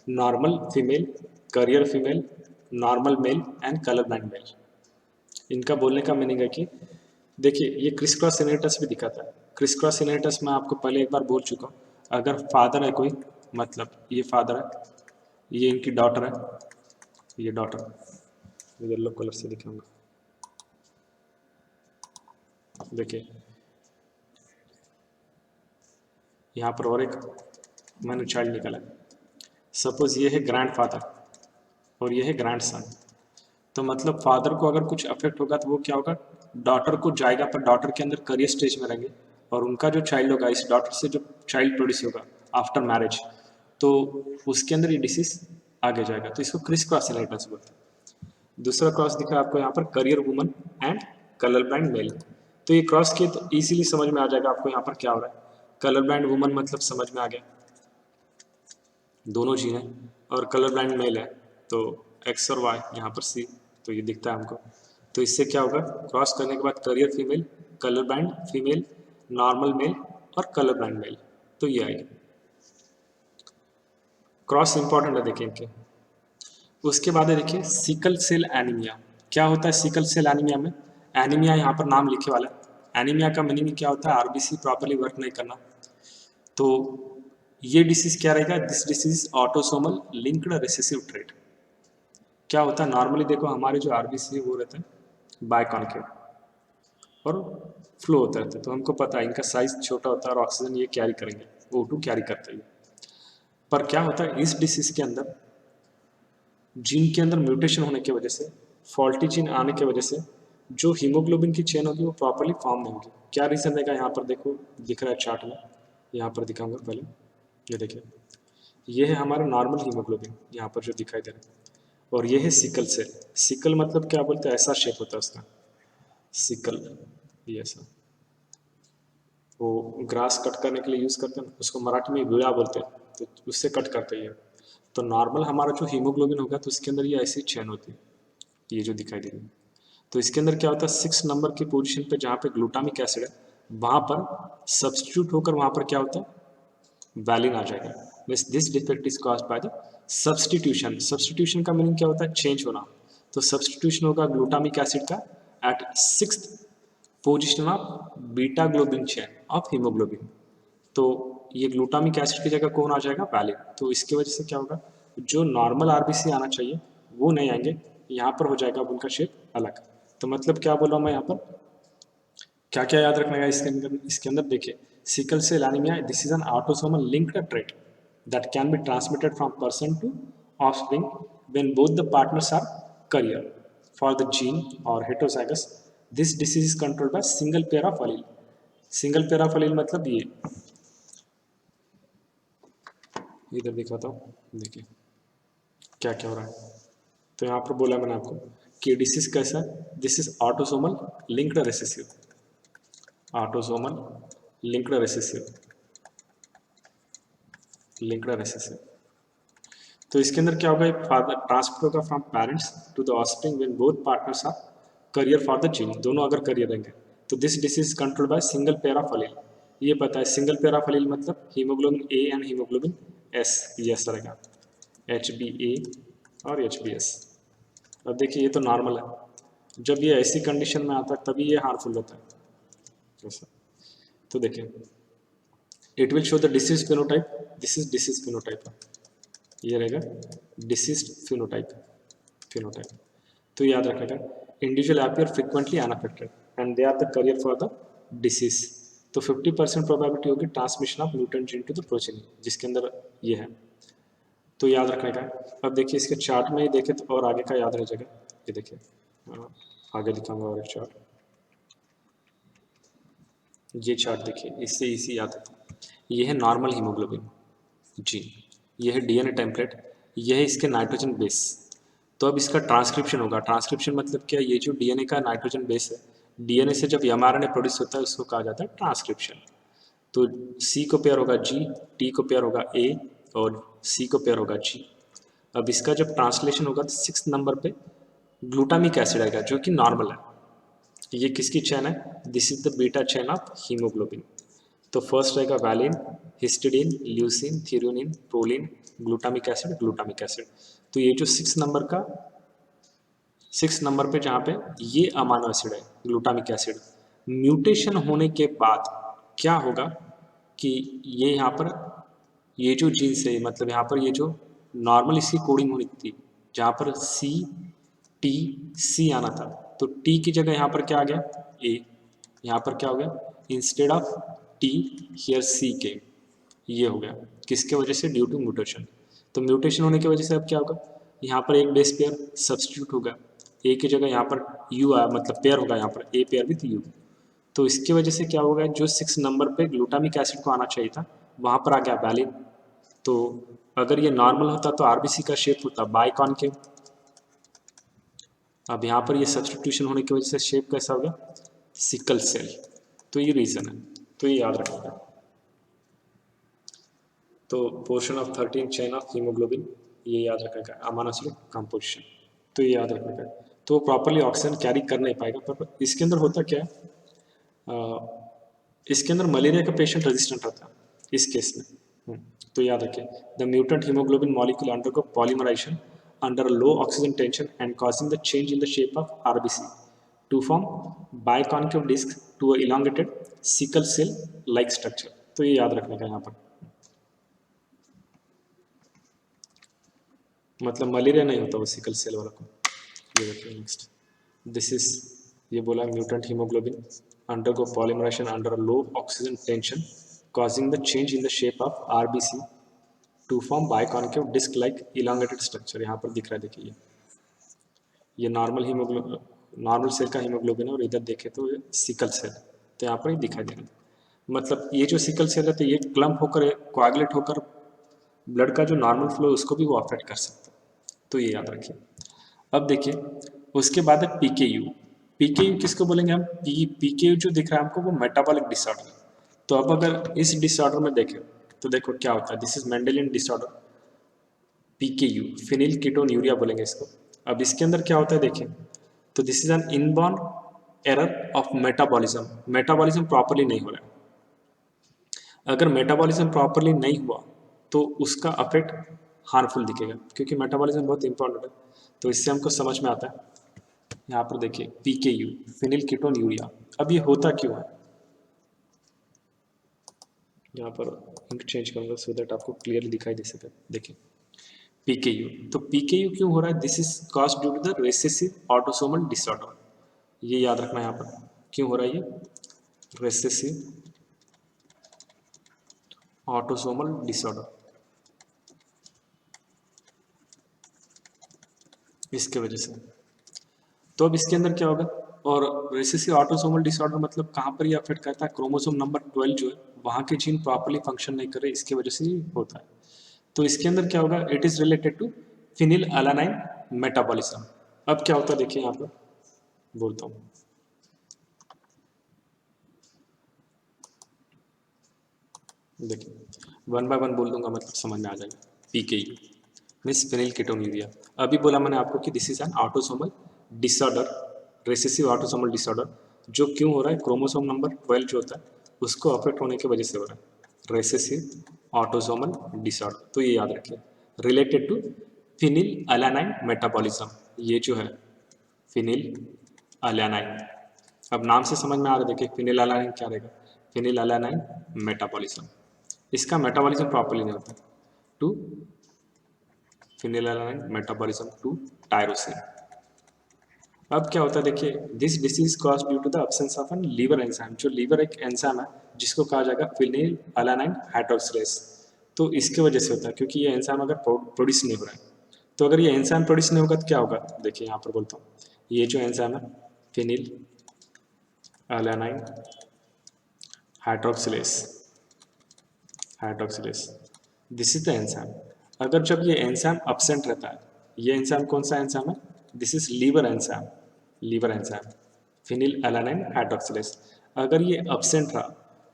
normal female, career female, normal male and colour blind mail. इनका बोलने का मीनिंग है कि देखिए ये क्रिस क्रॉस इनहेरिटेंस भी दिखाता है। क्रिस क्रॉस इनहेरिटेंस मैं आपको पहले एक बार बोल चुका हूँ। अगर फादर है कोई, मतलब ये फादर है, ये इनकी डॉटर है, ये डॉटर, येलो कलर से दिखाऊंगा, देखिए यहाँ पर और एक मैंने चाइल्ड निकाला। सपोज ये है ग्रैंडफादर और ये है ग्रैंडसन। तो मतलब फादर को अगर कुछ अफेक्ट होगा तो वो क्या होगा, डॉटर को जाएगा, पर डॉटर के अंदर करियर स्टेज में रहेंगे, और उनका जो चाइल्ड होगा, इस डॉटर से जो चाइल्ड प्रोड्यूस होगा आफ्टर मैरिज, तो उसके अंदर ये डिसीज आगे जाएगा। तो इसको क्रिस क्रॉस इनहेरिटेंस बोलते हैं। दूसरा क्रॉस दिखा आपको यहाँ पर career woman and colour blind male. तो ये क्रॉस किए तो इजीली समझ में आ जाएगा आपको यहाँ पर क्या हो रहा है। कलर ब्लाइंड वुमन मतलब समझ में आ गया, दोनों जीन है, और कलर ब्लाइंड मेल है तो एक्स और वाई, यहाँ पर सी, तो ये दिखता है हमको। तो इससे क्या होगा, क्रॉस करने के बाद carrier female, colour blind female, normal male और कलर ब्लाइंड मेल, तो ये आएगा। क्रॉस इंपॉर्टेंट है देखिए इनके। उसके बाद है देखिए सिकल सेल एनीमिया। क्या होता है सिकल सेल एनीमिया में, एनीमिया यहाँ पर नाम लिखे वाला है। एनीमिया का मीनिंग क्या होता है, आरबीसी प्रॉपर्ली वर्क नहीं करना। तो ये डिसीज क्या रहेगा, this disease autosomal linked recessive trait. क्या होता है नॉर्मली देखो हमारे जो आरबीसी वो रहते हैं बायकॉन्केव और फ्लो होता रहता है। तो हमको पता है इनका साइज छोटा होता है और ऑक्सीजन ये कैरी करेंगे, O2 कैरी करते हैं। पर क्या होता है इस डिसीज के अंदर, जीन के अंदर म्यूटेशन होने की वजह से, फॉल्टी जीन आने की वजह से जो हीमोग्लोबिन की चेन होगी वो प्रॉपरली फॉर्म नहीं होगी। क्या रीज़न रहेगा यहाँ पर देखो, दिख रहा है चार्ट में, यहाँ पर दिखाऊंगा पहले। ये देखिए, ये है हमारा नॉर्मल हीमोग्लोबिन यहाँ पर जो दिखाई दे रहा है, और ये है सिकल सेल। सिकल मतलब क्या बोलते हैं, ऐसा शेप होता है उसका, सिकल, ये ऐसा। वो ग्रास कट करने के लिए यूज़ करते हैं, उसको मराठी में विड़ा बोलते हैं, तो उससे कट करते हैं। तो नॉर्मल हमारा जो हीमोग्लोबिन होगा तो उसके अंदर ये ऐसी चेन होती है, ये जो दिखाई दे रही है। तो इसके अंदर क्या होता है, 6 नंबर की पोजीशन पे जहाँ पे ग्लूटामिक एसिड है, वहाँ पर सब्स्टिट्यूट होकर वहाँ पर क्या होता है, वैलिन आ जाएगा। This defect is caused by the substitution. Substitution का मीनिंग क्या होता है, चेंज होना। तो सब्स्टिट्यूशन होगा ग्लूटामिक एसिड का at 6th position of beta globin chain of haemoglobin. तो ये ग्लूटामिक एसिड की जगह कौन आ जाएगा, वैलिन। तो इसकी वजह से क्या होगा, जो नॉर्मल आरबीसी आना चाहिए वो नहीं आएंगे, यहाँ पर हो जाएगा उनका शेप अलग। तो मतलब क्या बोल रहा हूँ मैं यहाँ पर, क्या क्या याद रखना है इसके अंदर देखिए, sickle cell anaemia this is an autosomal linked trait that can be transmitted from person to offspring when both the partners are carrier for the gene or heterozygous. This disease is controlled by single pair of allele. Single pair of allele मतलब ये, इधर दिखाता हूँ, देखिए क्या क्या हो रहा है। तो यहाँ पर बोला मैंने आपको कि डिसीज कैसा है, this is autosomal linked recessive, autosomal linked recessive, linked recessive. तो इसके अंदर क्या होगा, फादर ट्रांसफर होगा from parents to the offspring when both partners are carrier for the gene, दोनों अगर करियर रहेंगे। तो this disease controlled by single pair of allele. ये पता है सिंगल पेयर ऑफ अलील मतलब haemoglobin A and haemoglobin S, ये ऐसा रहेगा, एच बी ए और एच बी एस। अब देखिए ये तो नॉर्मल है, जब ये ऐसी कंडीशन में आता है तभी ये हार्मफुल होता है ऐसा। तो देखिए it will show the disease phenotype, this is disease phenotype, ये रहेगा डिसीज फिनोटाइप, फिनोटाइप। तो याद रखेगा individual appear frequently unaffected and they are the carrier for the disease. तो 50% प्रोबेबिलिटी होगी transmission of mutant gene to the progeny, जिसके अंदर ये है। तो याद रखने का। अब देखिए इसके चार्ट में ही देखे तो और आगे का याद रह जाएगा। ये देखिए आगे दिखाऊंगा और एक चार्ट, ये चार्ट देखिए, इससे इसी याद है। ये है नॉर्मल हीमोग्लोबिन जी, ये है डीएनए टेम्पलेट, ये है इसके नाइट्रोजन बेस। तो अब इसका ट्रांसक्रिप्शन होगा। ट्रांसक्रिप्शन मतलब क्या, ये जो डीएनए का नाइट्रोजन बेस है, डीएनए से जब एमआरएनए प्रोड्यूस होता है उसको कहा जाता है ट्रांसक्रिप्शन। तो सी को पेयर होगा जी, टी को पेयर होगा ए और सी को पेयर होगा जी। अब इसका जब ट्रांसलेशन होगा तो 6 नंबर पे ग्लूटामिक एसिड आएगा जो कि नॉर्मल है। ये किसकी चेन है, this is the beta chain of haemoglobin. तो फर्स्ट रहेगा valine, histidine, leucine, थ्यूरिन, proline, glutamic acid, glutamic acid. तो ये जो 6 नंबर पे जहाँ पे ये अमाइनो एसिड है ग्लूटामिक एसिड, म्यूटेशन होने के बाद क्या होगा कि ये यहाँ पर ये जो जीन्स है, मतलब यहाँ पर ये जो नॉर्मल इसकी कोडिंग होनी थी, जहाँ पर सी टी सी आना था, तो टी की जगह यहाँ पर क्या आ गया, ए। यहाँ पर क्या हो गया, इंस्टेड ऑफ टी हियर सी के, ये हो गया किसके वजह से, ड्यू टू म्यूटेशन। तो म्यूटेशन होने की वजह से अब क्या होगा, यहाँ पर एक बेस पेयर सब्सटीट्यूट होगा, ए की जगह यहाँ पर यू आया, मतलब पेयर होगा यहाँ पर ए पेयर विथ यू। तो इसकी वजह से क्या होगा, जो 6 नंबर पे ग्लूटामिक एसिड को आना चाहिए था वहाँ पर आ गया वैलिन। तो अगर ये नॉर्मल होता तो आरबीसी का शेप होता बाइकॉनकेव। अब यहाँ पर ये सब्सटीट्यूशन होने की वजह से शेप कैसा हो गया, सिकल सेल। तो ये रीज़न है, तो ये याद रखिएगा। तो portion of 13 chain of haemoglobin, ये याद रखेगा, अमाइनो एसिड कंपोजिशन, तो ये याद रखेगा। तो प्रॉपरली ऑक्सीजन कैरी कर नहीं पाएगा। पर इसके अंदर होता क्या है, इसके अंदर मलेरिया का पेशेंट रेजिस्टेंट रहता है इस केस में। तो याद रखिए the mutant haemoglobin molecule undergo polymerisation under low oxygen tension and causing the change in the shape of RBC to form biconcave disc to a elongated sickle cell like structure। तो ये याद रखने का यहाँ पर, मतलब मलेरिया नहीं होता वो सिकल सेल वाला को। ये देखिए नेक्स्ट, दिस इज ये बोला mutant haemoglobin undergo polymerisation under a low oxygen tension causing the change in the shape of RBC to form biconcave disc like elongated structure। यहाँ पर दिख रहा है, देखिए ये नॉर्मल हीमोग्लोबिन, नॉर्मल सेल का हीमोग्लोबिन है, और इधर देखें तो ये सिकल सेल, तो यहाँ पर ही दिखाई दे रहा है। मतलब ये जो सिकल सेल है तो ये क्लम्प होकर कोआगुलेट होकर ब्लड का जो नॉर्मल फ्लो उसको भी वो अफेक्ट कर सकता है, तो ये याद रखिए। अब देखिए उसके बाद है पीकेयू। पीकेयू किसको बोलेंगे हम? पीकेयू जो दिख रहा है हमको वो मेटाबॉलिक डिसऑर्डर। तो अब अगर इस डिसऑर्डर में देखें तो देखो क्या होता है, this is Mendelian disorder PKU, phenyl ketonuria बोलेंगे इसको। अब इसके अंदर क्या होता है देखिए, तो this is N inborn error of metabolism. Metabolism properly नहीं हो रहा है। अगर मेटाबॉलिज्म प्रॉपरली नहीं हुआ तो उसका अफेक्ट हार्मफुल दिखेगा, क्योंकि मेटाबॉलिज्म बहुत इंपॉर्टेंट है। तो इससे हमको समझ में आता है, यहाँ पर देखिए पीकेयू फिनिल कीटोन्यूरिया। अब ये होता क्यों है, यहाँ पर इंक चेंज करूंगा सो दैट आपको क्लियरली दिखाई दे सके। देखिए पीकेयू, तो पीकेयू क्यों हो रहा है? This is caused due to the recessive autosomal disorder. ये याद रखना यहाँ पर क्यों हो रहा है, ये रेसेसिव ऑटोसोमल डिसऑर्डर, इसके वजह से। तो अब इसके अंदर क्या होगा, और रेसेसिव ऑटोसोमल डिसऑर्डर मतलब कहाँ पर ये अफेक्ट करता है, क्रोमोसोम नंबर 12 जो है वहाँ के जीन प्रॉपर्ली फंक्शन नहीं कर रहे, इसके वजह से ही होता है। तो इसके अंदर क्या होगा, it is related to phenyl alanine metabolism. अब क्या होता है देखिए, यहाँ पर बोलता हूँ, देखिए वन बाय वन बोल दूंगा, मतलब समझ में आ जाएगा। PKU means phenyl ketonuria. अभी बोला मैंने आपको कि this is an autosomal disorder, recessive autosomal disorder, जो क्यों हो रहा है, क्रोमोसोम नंबर 12 जो होता है उसको अफेक्ट होने की वजह से हो रहा है, रेसेसिव ऑटोसोमल डिसऑर्डर। तो ये याद रखिए, related to phenyl alanine metabolism. ये जो है फिनिल अलानाइन, अब नाम से समझ में आ रहा है, देखिए फिनिल अलानाइन क्या रहेगा, फिनिल अलानाइन मेटाबॉलिज्म। इसका मेटाबॉलिज्म प्रॉपर्ली नहीं होता to phenylalanine metabolism to tyrosine. अब क्या होता है देखिए, this disease cause due to the absence of an liver enzyme. जो लीवर एक एंजाइम है जिसको कहा जाएगा फिनिल अलानाइन हाइड्रोक्सिलेज। तो इसके वजह से होता है, क्योंकि ये एंजाइम अगर प्रोड्यूस नहीं हो रहा है, तो अगर ये एंजाइम प्रोड्यूस नहीं होगा तो क्या होगा, देखिए यहाँ पर बोलता हूँ, ये जो एंजाइम है phenyl alanine hydroxylase, hydroxylase this is the enzyme. अगर जब ये एंजाइम एब्सेंट रहता है, ये एंजाइम कौन सा एंजाइम है, this is liver enzyme, liver enzyme phenyl alanine hydroxylase. अगर ये एब्सेंट रहा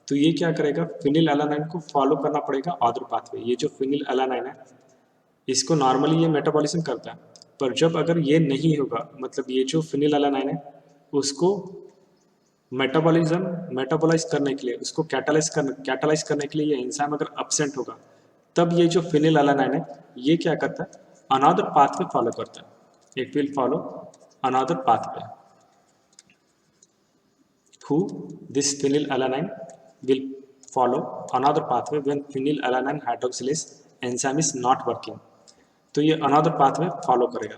तो ये क्या करेगा, फिनिल अलानाइन को फॉलो करना पड़ेगा अदर पाथवे। ये जो फिनिल अलानाइन है इसको नॉर्मली ये मेटाबॉलिज्म करता है, पर जब अगर ये नहीं होगा, मतलब ये जो फिनिल अलानाइन है उसको मेटाबॉलाइज करने के लिए, उसको कैटालाइज करने के लिए ये एंजाइम अगर एब्सेंट होगा, तब ये जो फिनिल अलानाइन है ये क्या करता है, अनदर पाथवे फॉलो करता है। It will follow another pathway who this phenylalanine will follow another pathway when phenylalanine hydroxylase enzyme is not working। तो ये अनदर पाथवे फॉलो करेगा।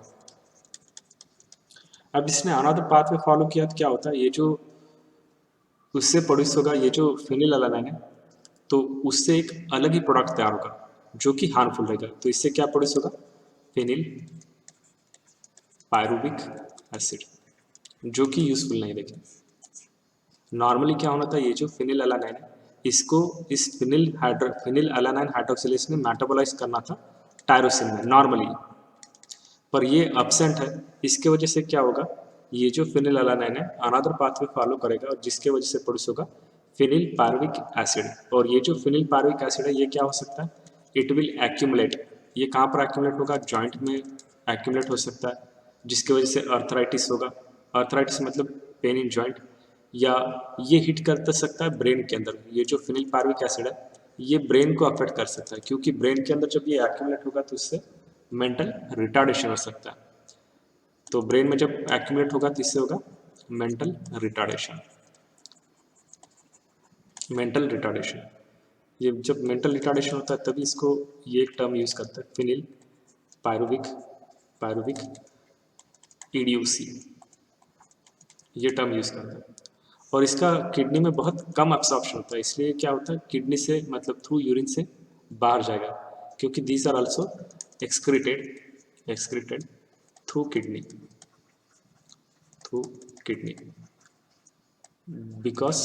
अब इसने अनदर पाथवे फॉलो किया तो क्या होता है, ये जो उससे प्रोड्यूस होगा, ये जो फिनिलएलानाइन है तो उससे एक अलग ही प्रोडक्ट तैयार होगा जो कि हार्मफुल रहेगा। तो इससे क्या प्रोड्यूस होगा, फिनिल पायरुविक एसिड, जो कि यूजफुल नहीं। देखिए नॉर्मली क्या होना था, ये जो फिनिल अलानाइन है इसको इस फिनिल अलानाइन हाइड्रोक्सिलेज ने मेटाबोलाइज करना था टायरोसिन में नॉर्मली, पर ये एब्सेंट है। इसके वजह से क्या होगा, ये जो फिनिल अलानाइन है अनदर पाथवे फॉलो करेगा और जिसके वजह से प्रोड्यूस होगा फिनिल पायरुविक एसिड। और ये जो फिनिल पायरुविक एसिड है ये क्या हो सकता है, इट विल एक्यूमुलेट। ये कहाँ पर एक्यूमुलेट होगा, जॉइंट में एक्यूमुलेट हो सकता है, जिसकी वजह से अर्थराइटिस होगा। अर्थराइटिस मतलब पेन इन जॉइंट, या ये हिट कर सकता है ब्रेन के अंदर। ये जो फिनिल पायरुविक एसिड है ये ब्रेन को अफेक्ट कर सकता है, क्योंकि ब्रेन के अंदर जब ये एक्यूमुलेट होगा तो इससे मेंटल रिटार्डेशन हो सकता है। तो ब्रेन में जब एक्यूमुलेट होगा तो इससे होगा मेंटल रिटार्डेशन, मेंटल रिटार्डेशन। ये जब मेंटल रिटार्डेशन होता है तभी इसको ये एक टर्म यूज करता है, फिनिल पायरुविक ईडीओसी। ये टर्म यूज़ करते हैं। और इसका किडनी में बहुत कम एब्सॉर्प्शन होता है, इसलिए क्या होता है किडनी से मतलब थ्रू यूरिन से बाहर जाएगा, क्योंकि these are also excreted through kidney, because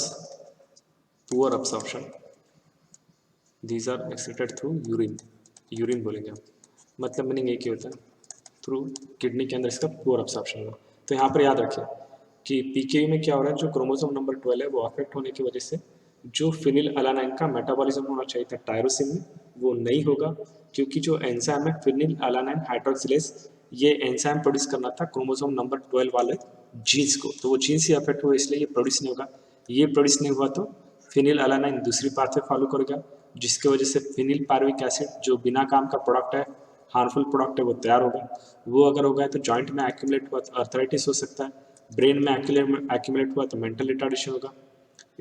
poor absorption, these are excreted through urine बोलेंगे हम, मतलब मीनिंग एक ही होता है थ्रू किडनी के अंदर इसका पुअर एब्सॉर्प्शन होगा। तो यहाँ पर याद रखिए कि पीकेयू में क्या हो रहा है, जो क्रोमोसोम नंबर 12 है वो अफेक्ट होने की वजह से जो फिनिल अलानाइन का मेटाबॉलिज्म होना चाहिए था टायरोसिन में, वो नहीं होगा, क्योंकि जो एंजाइम है फिनिल अलानाइन हाइड्रोक्सिलेज, ये एंजाइम प्रोड्यूस करना था क्रोमोसोम नंबर 12 वाले जीन्स को, तो वो जीन्स ही अफेक्ट हुए, इसलिए ये प्रोड्यूस नहीं होगा। ये प्रोड्यूस नहीं हुआ तो फिनिल अलानाइन दूसरी पाथवे फॉलो करेगा, जिसकी वजह से फिनिल पायरुविक एसिड जो बिना काम का प्रोडक्ट है, हार्मफुल प्रोडक्ट है, वो तैयार होगा। वो अगर होगा तो जॉइंट में एक्यूमुलेट हुआ तो अर्थराइटिस हो सकता है, ब्रेन में एक्यूमुलेट हुआ तो मेंटल रिटार्डेशन होगा।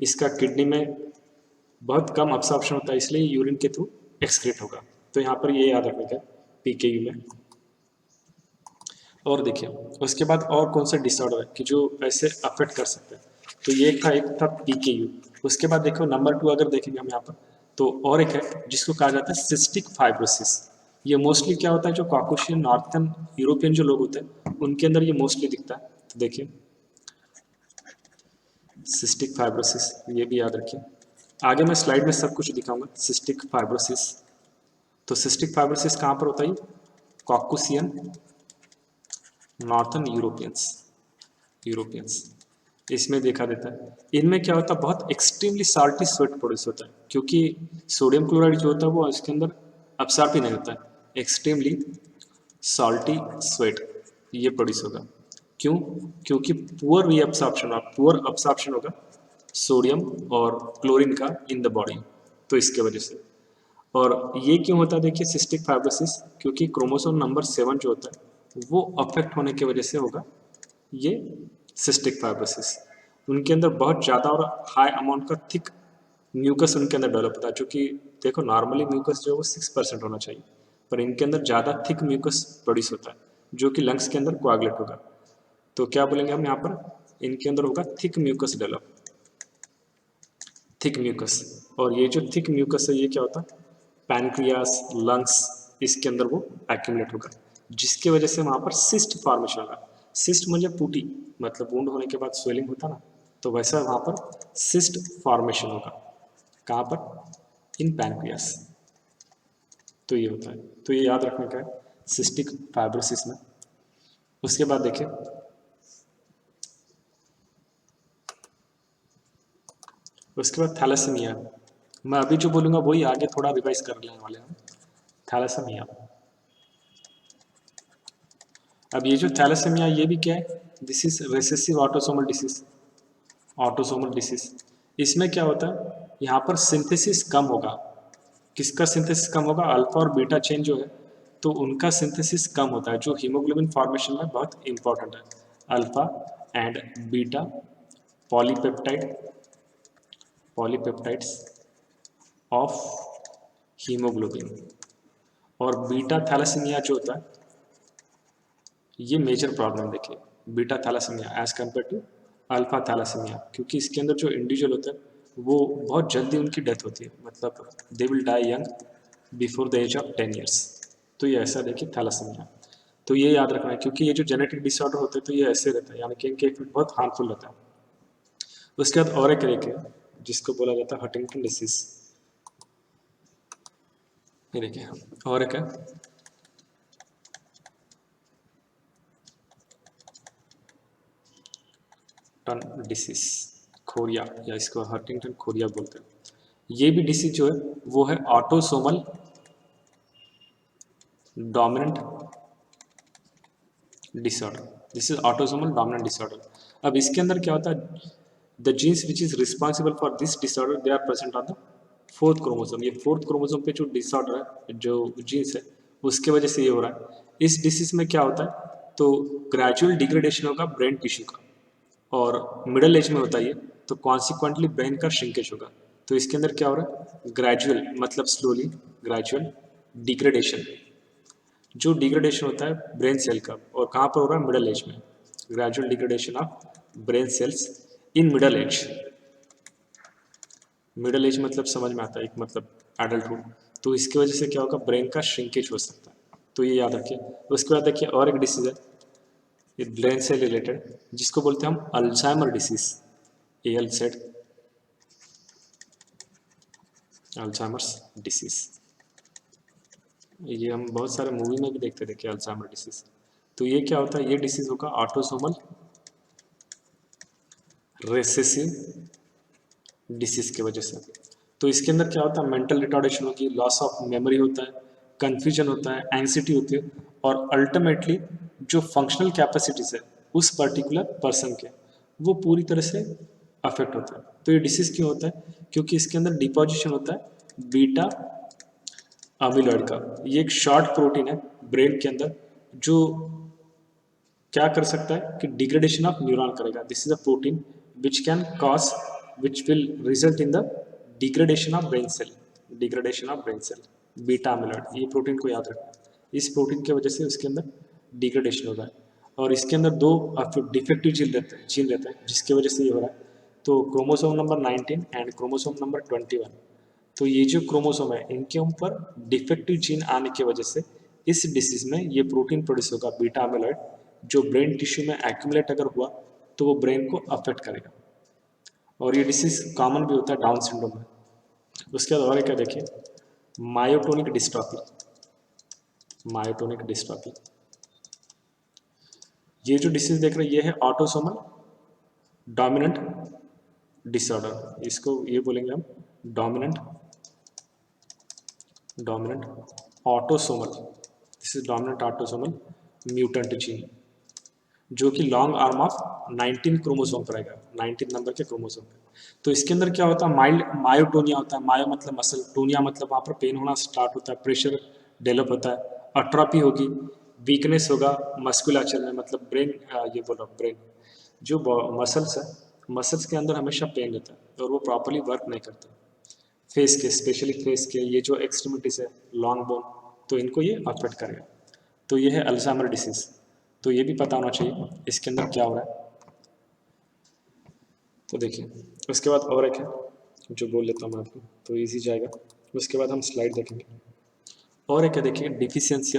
इसका किडनी में बहुत कम अब्सॉर्प्शन होता है, इसलिए यूरिन के थ्रू एक्सक्रीट होगा। तो यहाँ पर ये याद रखने का पीकेयू में। और देखिए उसके बाद और कौन सा डिसऑर्डर है कि जो ऐसे अफेक्ट कर सकते हैं, तो ये एक था पीकेयू। उसके बाद देखो नंबर 2 अगर देखेंगे हम यहाँ पर, तो और एक है जिसको कहा जाता है सिस्टिक फाइब्रोसिस। ये मोस्टली क्या होता है, जो कॉकेशियन नॉर्थन यूरोपियन जो लोग होते हैं उनके अंदर ये मोस्टली दिखता है। तो देखिए सिस्टिक फाइब्रोसिस, ये भी याद रखिए, आगे मैं स्लाइड में सब कुछ दिखाऊंगा सिस्टिक फाइब्रोसिस। तो सिस्टिक फाइब्रोसिस कहाँ पर होता है, कॉकेशियन नॉर्थन यूरोपियंस इसमें देखा देता है। इनमें क्या होता है, बहुत एक्सट्रीमली साल्टी स्वेट प्रोड्यूस होता है, क्योंकि सोडियम क्लोराइड जो होता है वो इसके अंदर अब्सॉर्ब ही नहीं होता है, एक्सट्रीमली सॉल्टी स्वेट ये प्रोड्यूस होगा। क्यों? क्योंकि पुअर अब्सॉर्प्शन होगा सोडियम और क्लोरीन का इन द बॉडी, तो इसके वजह से। और ये क्यों होता है, देखिए सिस्टिक फाइब्रोसिस, क्योंकि क्रोमोसोम नंबर 7 जो होता है वो अफेक्ट होने की वजह से होगा ये सिस्टिक फाइब्रोसिस। उनके अंदर बहुत ज़्यादा और हाई अमाउंट का थिक म्यूकस उनके अंदर डेवलप होता है, जो कि देखो नॉर्मली म्यूकस जो है वो 6% होना चाहिए, पर इनके अंदर ज़्यादा थिक म्यूकस प्रोड्यूस होता है, जो कि लंग्स के अंदर कोआगुलेट होगा। तो क्या बोलेंगे हम यहाँ पर, इनके अंदर होगा thick mucus develop, thick mucus. और ये जो थिक म्यूकस है ये क्या होता है, पैनक्रियास लंग्स इसके अंदर वो एक्यूमुलेट होगा, जिसकी वजह से वहाँ पर सिस्ट फॉर्मेशन होगा। सिस्ट म्हणजे पुटी, मतलब वुंड होने के बाद स्वेलिंग होता ना, तो वैसा वहाँ पर सिस्ट फॉर्मेशन होगा। कहाँ पर, इन पैनक्रियास। तो ये होता है, तो ये याद रखने का है सिस्टिक फाइब्रोसिस में। उसके बाद देखिए उसके बाद थैलेसीमिया, मैं अभी जो बोलूँगा वही आगे थोड़ा रिवाइज कर लेने वाले हैं। थैलेसीमिया, अब ये जो थैलेसीमिया ये भी क्या है, this is recessive autosomal disease. इसमें क्या होता है, यहाँ पर सिंथेसिस कम होगा। किसका सिंथेसिस कम होगा, अल्फा और बीटा चेन जो है तो उनका सिंथेसिस कम होता है, जो हीमोग्लोबिन फॉर्मेशन में बहुत इंपॉर्टेंट है। Alpha and beta polypeptides of haemoglobin. और बीटा थैलेसीमिया जो होता है ये मेजर प्रॉब्लम देखिए, beta thalassaemia as compare to alpha thalassaemia, क्योंकि इसके अंदर जो इंडिविजुअल होता है वो बहुत जल्दी उनकी डेथ होती है, मतलब they will die young before the age of 10 years. तो ये ऐसा देखिए थैलेसीमिया। तो ये याद रखना है, क्योंकि ये जो जेनेटिक डिसऑर्डर होते हैं तो ये ऐसे रहता है, यानी कि इनके इफेक्ट बहुत हार्मफुल रहता है। उसके बाद और एक देखिए जिसको बोला जाता है हंटिंगटन डिसीज। ये देखिए और एक है टन डिसीज, खोरिया, या इसको हंटिंगटन खोरिया बोलते हैं। ये भी डिसीज जो है वो है autosomal dominant disorder. This is autosomal dominant disorder. अब इसके अंदर क्या होता है, the genes which is responsible for this disorder they are present on the 4th chromosome. ये 4th क्रोमोसोम पे जो डिसऑर्डर है, जो जीन्स है, उसके वजह से ये हो रहा है। इस डिसीज में क्या होता है, तो ग्रेजुअल डिग्रेडेशन होगा ब्रेन टिश्यू का, और मिडिल एज में होता है ये, तो कॉन्सिक्वेंटली ब्रेन का श्रिंकेज होगा। तो इसके अंदर क्या हो रहा है, ग्रेजुअल मतलब स्लोली, ग्रेजुअल डिग्रेडेशन, जो डिग्रेडेशन होता है ब्रेन सेल का, और कहाँ पर हो रहा है, मिडिल एज में। Gradual degradation of brain cells in middle age. Middle age मतलब समझ में आता है, एक मतलब एडल्टहुड। तो इसकी वजह से क्या होगा, ब्रेन का श्रिंकेज हो सकता है, तो ये याद रखिए। उसके बाद देखिए और एक डिसीज है ये ब्रेन से रिलेटेड, जिसको बोलते हैं हम Alzheimer disease, L said Alzheimer's disease. ये हम बहुत सारे मूवी में भी देखते थे अल्जाइमर डिसीज। तो ये क्या होता है, ये डिसीज होगा ऑटोसोमल रेसेसिव डिसीज की वजह से। तो इसके अंदर क्या होता है, मेंटल रिटार्डेशन होगी, लॉस ऑफ मेमोरी होता है, कन्फ्यूजन होता है, एंग्जाइटी होती है, और अल्टीमेटली जो फंक्शनल कैपेसिटीज है उस पर्टिकुलर पर्सन के, वो पूरी तरह से अफेक्ट होता है। तो ये डिसीज क्यों होता है, क्योंकि इसके अंदर डिपोजिशन होता है बीटा अमीलॉइड का। ये एक शॉर्ट प्रोटीन है ब्रेन के अंदर, जो क्या कर सकता है कि डिग्रेडेशन ऑफ न्यूरॉन करेगा। This is a protein which can cause which will result in the degradation of brain cell, degradation of brain cell, beta amyloid. ये प्रोटीन को याद रखना, इस प्रोटीन की वजह से उसके अंदर डिग्रेडेशन होगा। और इसके अंदर दो डिफेक्टिव जीन रहते हैं जिसकी वजह से ये हो रहा है। तो chromosome number 19 and chromosome number 21, तो ये जो क्रोमोसोम है इनके ऊपर डिफेक्टिव जीन आने की वजह से इस डिसीज में ये प्रोटीन प्रोड्यूस होगा बीटा अमीलॉइड, जो ब्रेन टिश्यू में एक्यूमुलेट अगर हुआ तो वो ब्रेन को अफेक्ट करेगा। और ये डिसीज कॉमन भी होता है डाउन सिंड्रोम में। उसके बाद और क्या देखिए, मायोटोनिक डिस्ट्रॉफी। मायोटोनिक डिस्ट्रॉफी, ये जो डिसीज देख रहे हैं ये है ऑटोसोमल डोमिनेंट डिसऑर्डर। इसको ये बोलेंगे हम dominant dominant autosomal, this is dominant autosomal mutant gene, जो कि लॉन्ग आर्म ऑफ 19 क्रोमोसोम पर आएगा, 19 नंबर के क्रोमोसोम पे। तो इसके अंदर क्या होता है, माइल्ड मायोटोनिया होता है। मायो मतलब मसल, टोनिया मतलब वहाँ पर पेन होना स्टार्ट होता है, प्रेशर डेवलप होता है, अट्रॉपी होगी, वीकनेस होगा मस्कुलाचर में, मतलब ब्रेन, ये बोलो ब्रेन जो मसल्स है, मसल्स के अंदर हमेशा पेन रहता है और वो प्रॉपरली वर्क नहीं करता। फेस के, स्पेशली फेस के ये जो एक्सट्रीमिटीज है, लॉन्ग बोन, तो इनको ये अफेक्ट करेगा। तो ये है अल्जाइमर डिसीज। तो ये भी पता होना चाहिए इसके अंदर क्या हो रहा है। तो देखिए उसके बाद और एक है जो बोल लेता हूँ मैं आपको, तो इजी जाएगा। उसके बाद हम स्लाइड देखेंगे। और एक है देखिए, डिफिशियंसी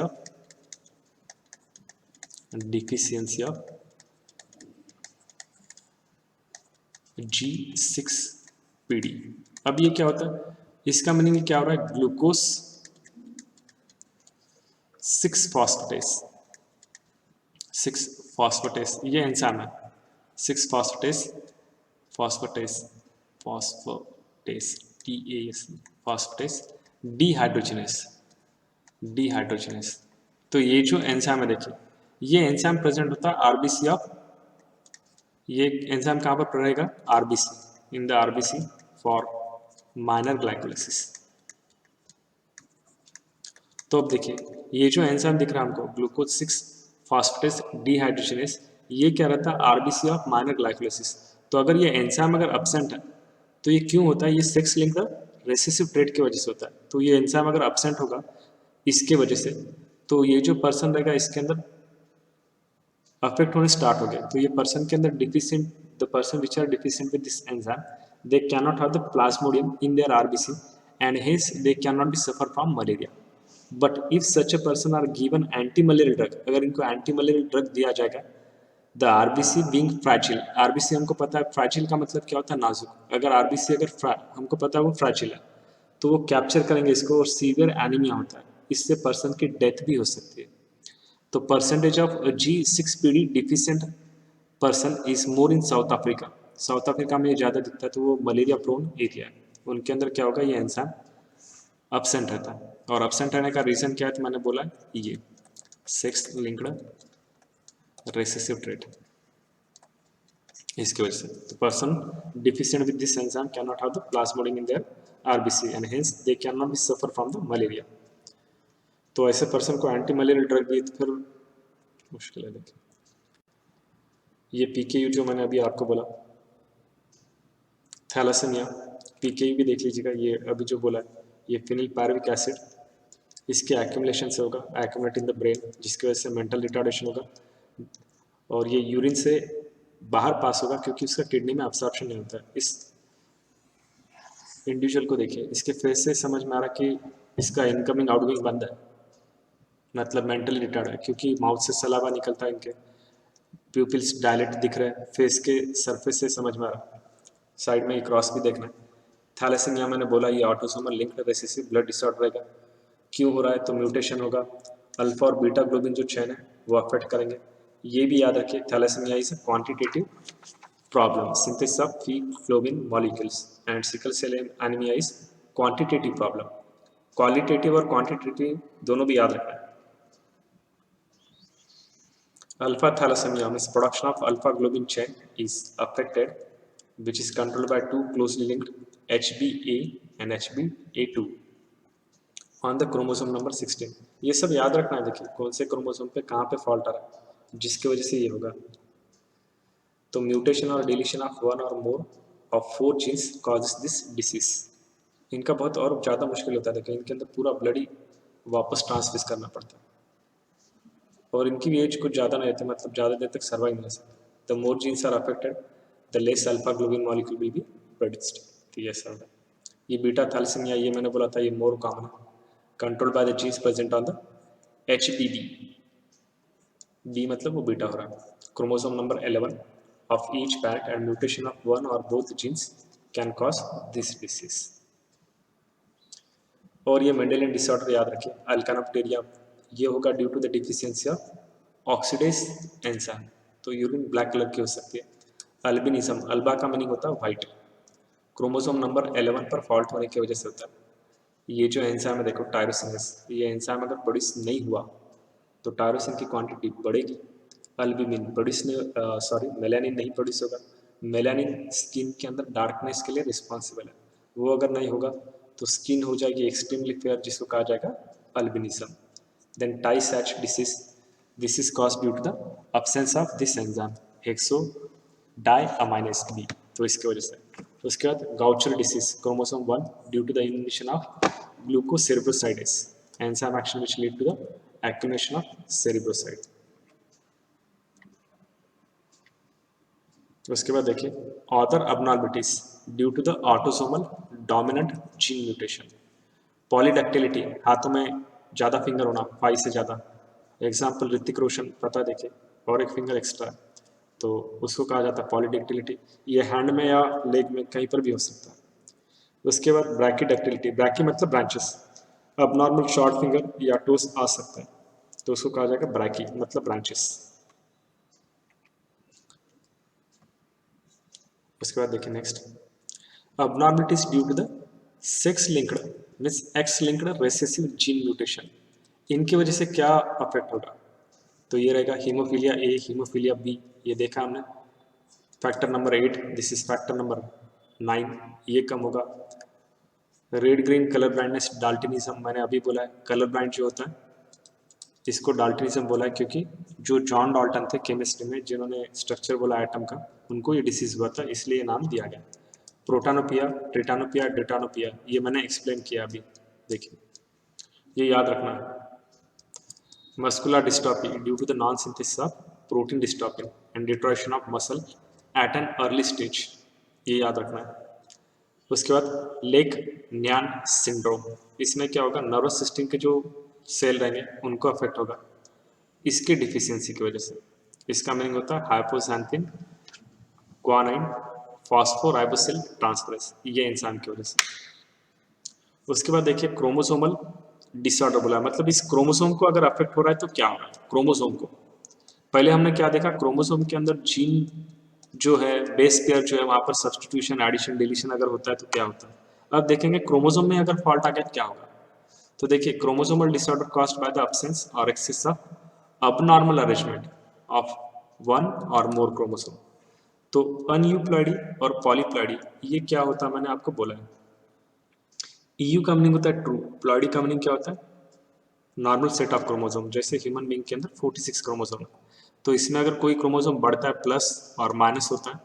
ऑफ G6PD। अब ये क्या होता है, इसका मीनिंग क्या हो रहा है, ग्लूकोज 6 फॉस्फेटेस, 6 फॉस्फेटेस ये एंजाइम है, 6 phosphatase, phosphatase, phosphatase TAS, phosphatase dehydrogenase, dehydrogenase. तो ये जो एंजाइम है देखिए, ये एंजाइम प्रेजेंट होता है आरबीसी ऑफ, ये एंजाइम कहाँ पर रहेगा, RBC, in the RBC for minor glycolysis. तो अब देखिए ये जो एंजाइम दिख रहा है हमको ग्लूकोज 6 फॉस्फेटेस डिहाइड्रोजिनेस, ये क्या रहता है, आरबीसी ऑफ माइनर ग्लाइकोलाइसिस। तो अगर ये एंजाइम अगर एब्सेंट है, तो ये क्यों होता है, ये सेक्स लिंक्ड रेसेसिव ट्रेट की वजह से होता है। तो ये एंजाइम अगर एब्सेंट होगा इसके वजह से, तो ये जो पर्सन रहेगा इसके अंदर अफेक्ट होने स्टार्ट हो गया। तो ये पर्सन के अंदर deficient, the person which are deficient with this enzyme, they can not have the plasmodium in their RBC and hence they can not be suffer from malaria. But if such a person are given anti malarial drug, अगर इनको anti malarial drug दिया जाएगा, the RBC being fragile, RBC हमको पता है फ्रैजिल का मतलब क्या होता है, नाजुक। अगर आरबीसी अगर हमको पता है वो फ्रैजिल है, तो वो कैप्चर करेंगे इसको और सीवियर एनीमिया होता है, इससे पर्सन की डेथ भी हो सकती है। तो percentage of G6PD deficient person is more in south Africa, south Africa में ज़्यादा दिखता है, तो वो मलेरिया प्रोन एरिया है, उनके अंदर क्या होगा, ये एंजाइम अब्सेंट रहता है। और अब्सेंट रहने का रीज़न क्या है, तो मैंने बोला ये सेक्स लिंक्ड रेसेसिव ट्रेट, इसकी वजह से। तो person deficient with this enzyme can not have the plasmodium in their RBC and hence they can not be suffer from the malaria. तो ऐसे पर्सन को एंटी मलेरियल ड्रग दी तो फिर मुश्किल है। देखिए ये PKU जो मैंने अभी आपको बोला, थैलासेमिया, PKU भी देख लीजिएगा, ये अभी जो बोला ये फिनिल पायरुविक एसिड, इसके एक्यूमुलेशन से होगा, एक्यूमुलेट इन द ब्रेन, जिसकी वजह से मेंटल रिटार्डेशन होगा, और ये यूरिन से बाहर पास होगा क्योंकि उसका किडनी में अब्सॉर्प्शन नहीं होता है। इस इंडिविजुअल को देखिए, इसके फेस से समझ में आ रहा कि इसका इनकमिंग आउटगोइंग बंद है, मतलब मेंटली रिटार्ड है, क्योंकि माउथ से सलावा निकलता है, इनके प्यूपिल्स डायलेट दिख रहे हैं, फेस के सरफेस से समझ में आ रहा है। साइड में एक क्रॉस भी देखना है। थैलेसीमिया मैंने बोला ये autosomal linked recessive blood disorder रहेगा। क्यों हो रहा है? तो म्यूटेशन होगा, अल्फा और बीटा ग्लोबिन जो चेन है वो अफेक्ट करेंगे। ये भी याद रखिए, thalassaemia is a quantitative problem, synthesis of few molecules, and sickle cell anaemia is quantitative problem. Qualitative और क्वांटिटेटिव दोनों भी याद रखना है। Alpha thalassemia means production of alpha globin chain is affected, which is controlled by two closely linked HBA and HBA2 on the chromosome number 16। ये सब याद रखना है। देखिए कौन से क्रोमोसोम पे कहाँ पे फॉल्ट आ रहा है जिसकी वजह से ये होगा। तो म्यूटेशन और डिलीशन ऑफ वन और more of 4 genes causes this disease. इनका बहुत और ज़्यादा मुश्किल होता है। देखिए इनके अंदर पूरा ब्लड ही वापस ट्रांसफ्यूज करना पड़ता है, और इनकी भी एज कुछ ज़्यादा नहीं रहती, मतलब ज़्यादा देर तक सर्वाइव नहीं कर सकते। The more genes are affected the less alpha globin molecule will be produced. तो ये सब है। ये बीटा थैलेसीमिया ये मैंने बोला था, ये मोर कॉमन है, controlled by the genes present on the HBB। B मतलब वो बीटा हो रहा है। Chromosome number 11 of each parent and mutation of one or both genes can cause this disease. और ये मेंडेलियन डिसऑर्डर याद रखिए, अल्कानोप्टेरिया, ये होगा due to the deficiency of oxidase enzyme. तो यूरिन ब्लैक कलर की हो सकती है। अल्बिनिज्म, अल्बा का मीनिंग होता है वाइट, क्रोमोसोम नंबर 11 पर फॉल्ट होने की वजह से होता है। ये जो एंजाइम है देखो टायरोसिनेस, ये एंजाइम अगर प्रोड्यूस नहीं हुआ तो टायरोसिन की क्वांटिटी बढ़ेगी। अल्बुमिन प्रोड्यूस नहीं, मेलानिन नहीं प्रोड्यूस होगा। मेलानिन स्किन के अंदर डार्कनेस के लिए रिस्पॉन्सिबल है, वो अगर नहीं होगा तो स्किन हो जाएगी एक्सट्रीमली फेयर, जिसको कहा जाएगा albinism. Then Tay Sachs disease, this is cause due to the absence of this enzyme hexosaminidase B, तो इसकी वजह से। उसके बाद Gaucher disease, chromosome 1 due to the inhibition of glucocerebrosidase, enzyme action which lead to the activation of cerebroside. उसके बाद देखिए other abnormalities due to the autosomal dominant gene mutation. Polydactyly, हाथों में ज़्यादा फिंगर होना, 5 से ज़्यादा। एग्जाम्पल ऋतिक रोशन, पता देखिए, और एक फिंगर एक्स्ट्रा है तो उसको कहा जाता है पॉलीडैक्टिलिटी। ये हैंड में या लेग में कहीं पर भी हो सकता है। उसके बाद ब्रैकीडैक्टिलिटी, ब्रैकी मतलब ब्रांचेस, अब नॉर्मल शॉर्ट फिंगर या टोस आ सकता है तो उसको कहा जाएगा ब्रैकी मतलब ब्रांचेस। उसके बाद देखिए next abnormalities due to the sex linked means X linked recessive gene mutation. इनकी वजह से क्या अफेक्ट होगा? तो ये रहेगा हीमोफीलिया ए, हीमोफीलिया बी, ये देखा हमने। Factor number 8, this is factor number 9, ये कम होगा। रेड ग्रीन कलर ब्लाइंडनेस, डाल्टनिज्म, मैंने अभी बोला है कलर ब्लाइंड जो होता है इसको डाल्टनिज्म बोला है, क्योंकि जो जॉन डाल्टन थे केमिस्ट्री में जिन्होंने स्ट्रक्चर बोला एटम का, उनको ये डिसीज हुआ था, इसलिए ये नाम दिया गया। प्रोटानोपिया, ट्रिटानोपिया, डेटानोपिया, ये मैंने एक्सप्लेन किया अभी, देखिए ये याद रखना है। Muscular dystrophy due to the non synthesis of protein dystrophin and destruction of muscle at an early stage, ये याद रखना है। उसके बाद लेक न्यान सिंड्रोम, इसमें क्या होगा, नर्वस सिस्टम के जो सेल रहेंगे उनको अफेक्ट होगा इसके डिफिशियंसी की वजह से। इसका मीनिंग होता है हाइपोसैंथिन ग्वानाइन फॉस्फोराइबोसिल ट्रांसफरेंस, ये इंसान की वजह से। उसके बाद देखिए क्रोमोसोमल डिसऑर्डर बोला है, मतलब इस क्रोमोसोम को अगर अफेक्ट हो रहा है तो क्या हो रहा है क्रोमोसोम को। पहले हमने क्या देखा, क्रोमोसोम के अंदर जीन जो है बेस पेयर जो है वहाँ पर सब्सटीट्यूशन एडिशन डिलीशन अगर होता है तो क्या होता है। अब देखेंगे क्रोमोसोम में अगर फॉल्ट आ गया तो क्या होगा। तो देखिए chromosomal disorder caused by the absence or excess of abnormal arrangement of one और मोर क्रोमोसोम। तो अनयूप्लॉइडी और पॉलीप्लॉइडी ये क्या होता है मैंने आपको बोला है। EU का मीनिंग होता है ट्रू, प्लॉइडी का मीनिंग क्या होता है, नॉर्मल सेट ऑफ क्रोमोसोम। जैसे ह्यूमन बीइंग के अंदर 46 क्रोमोसोम है, तो इसमें अगर कोई क्रोमोसोम बढ़ता है प्लस और माइनस होता है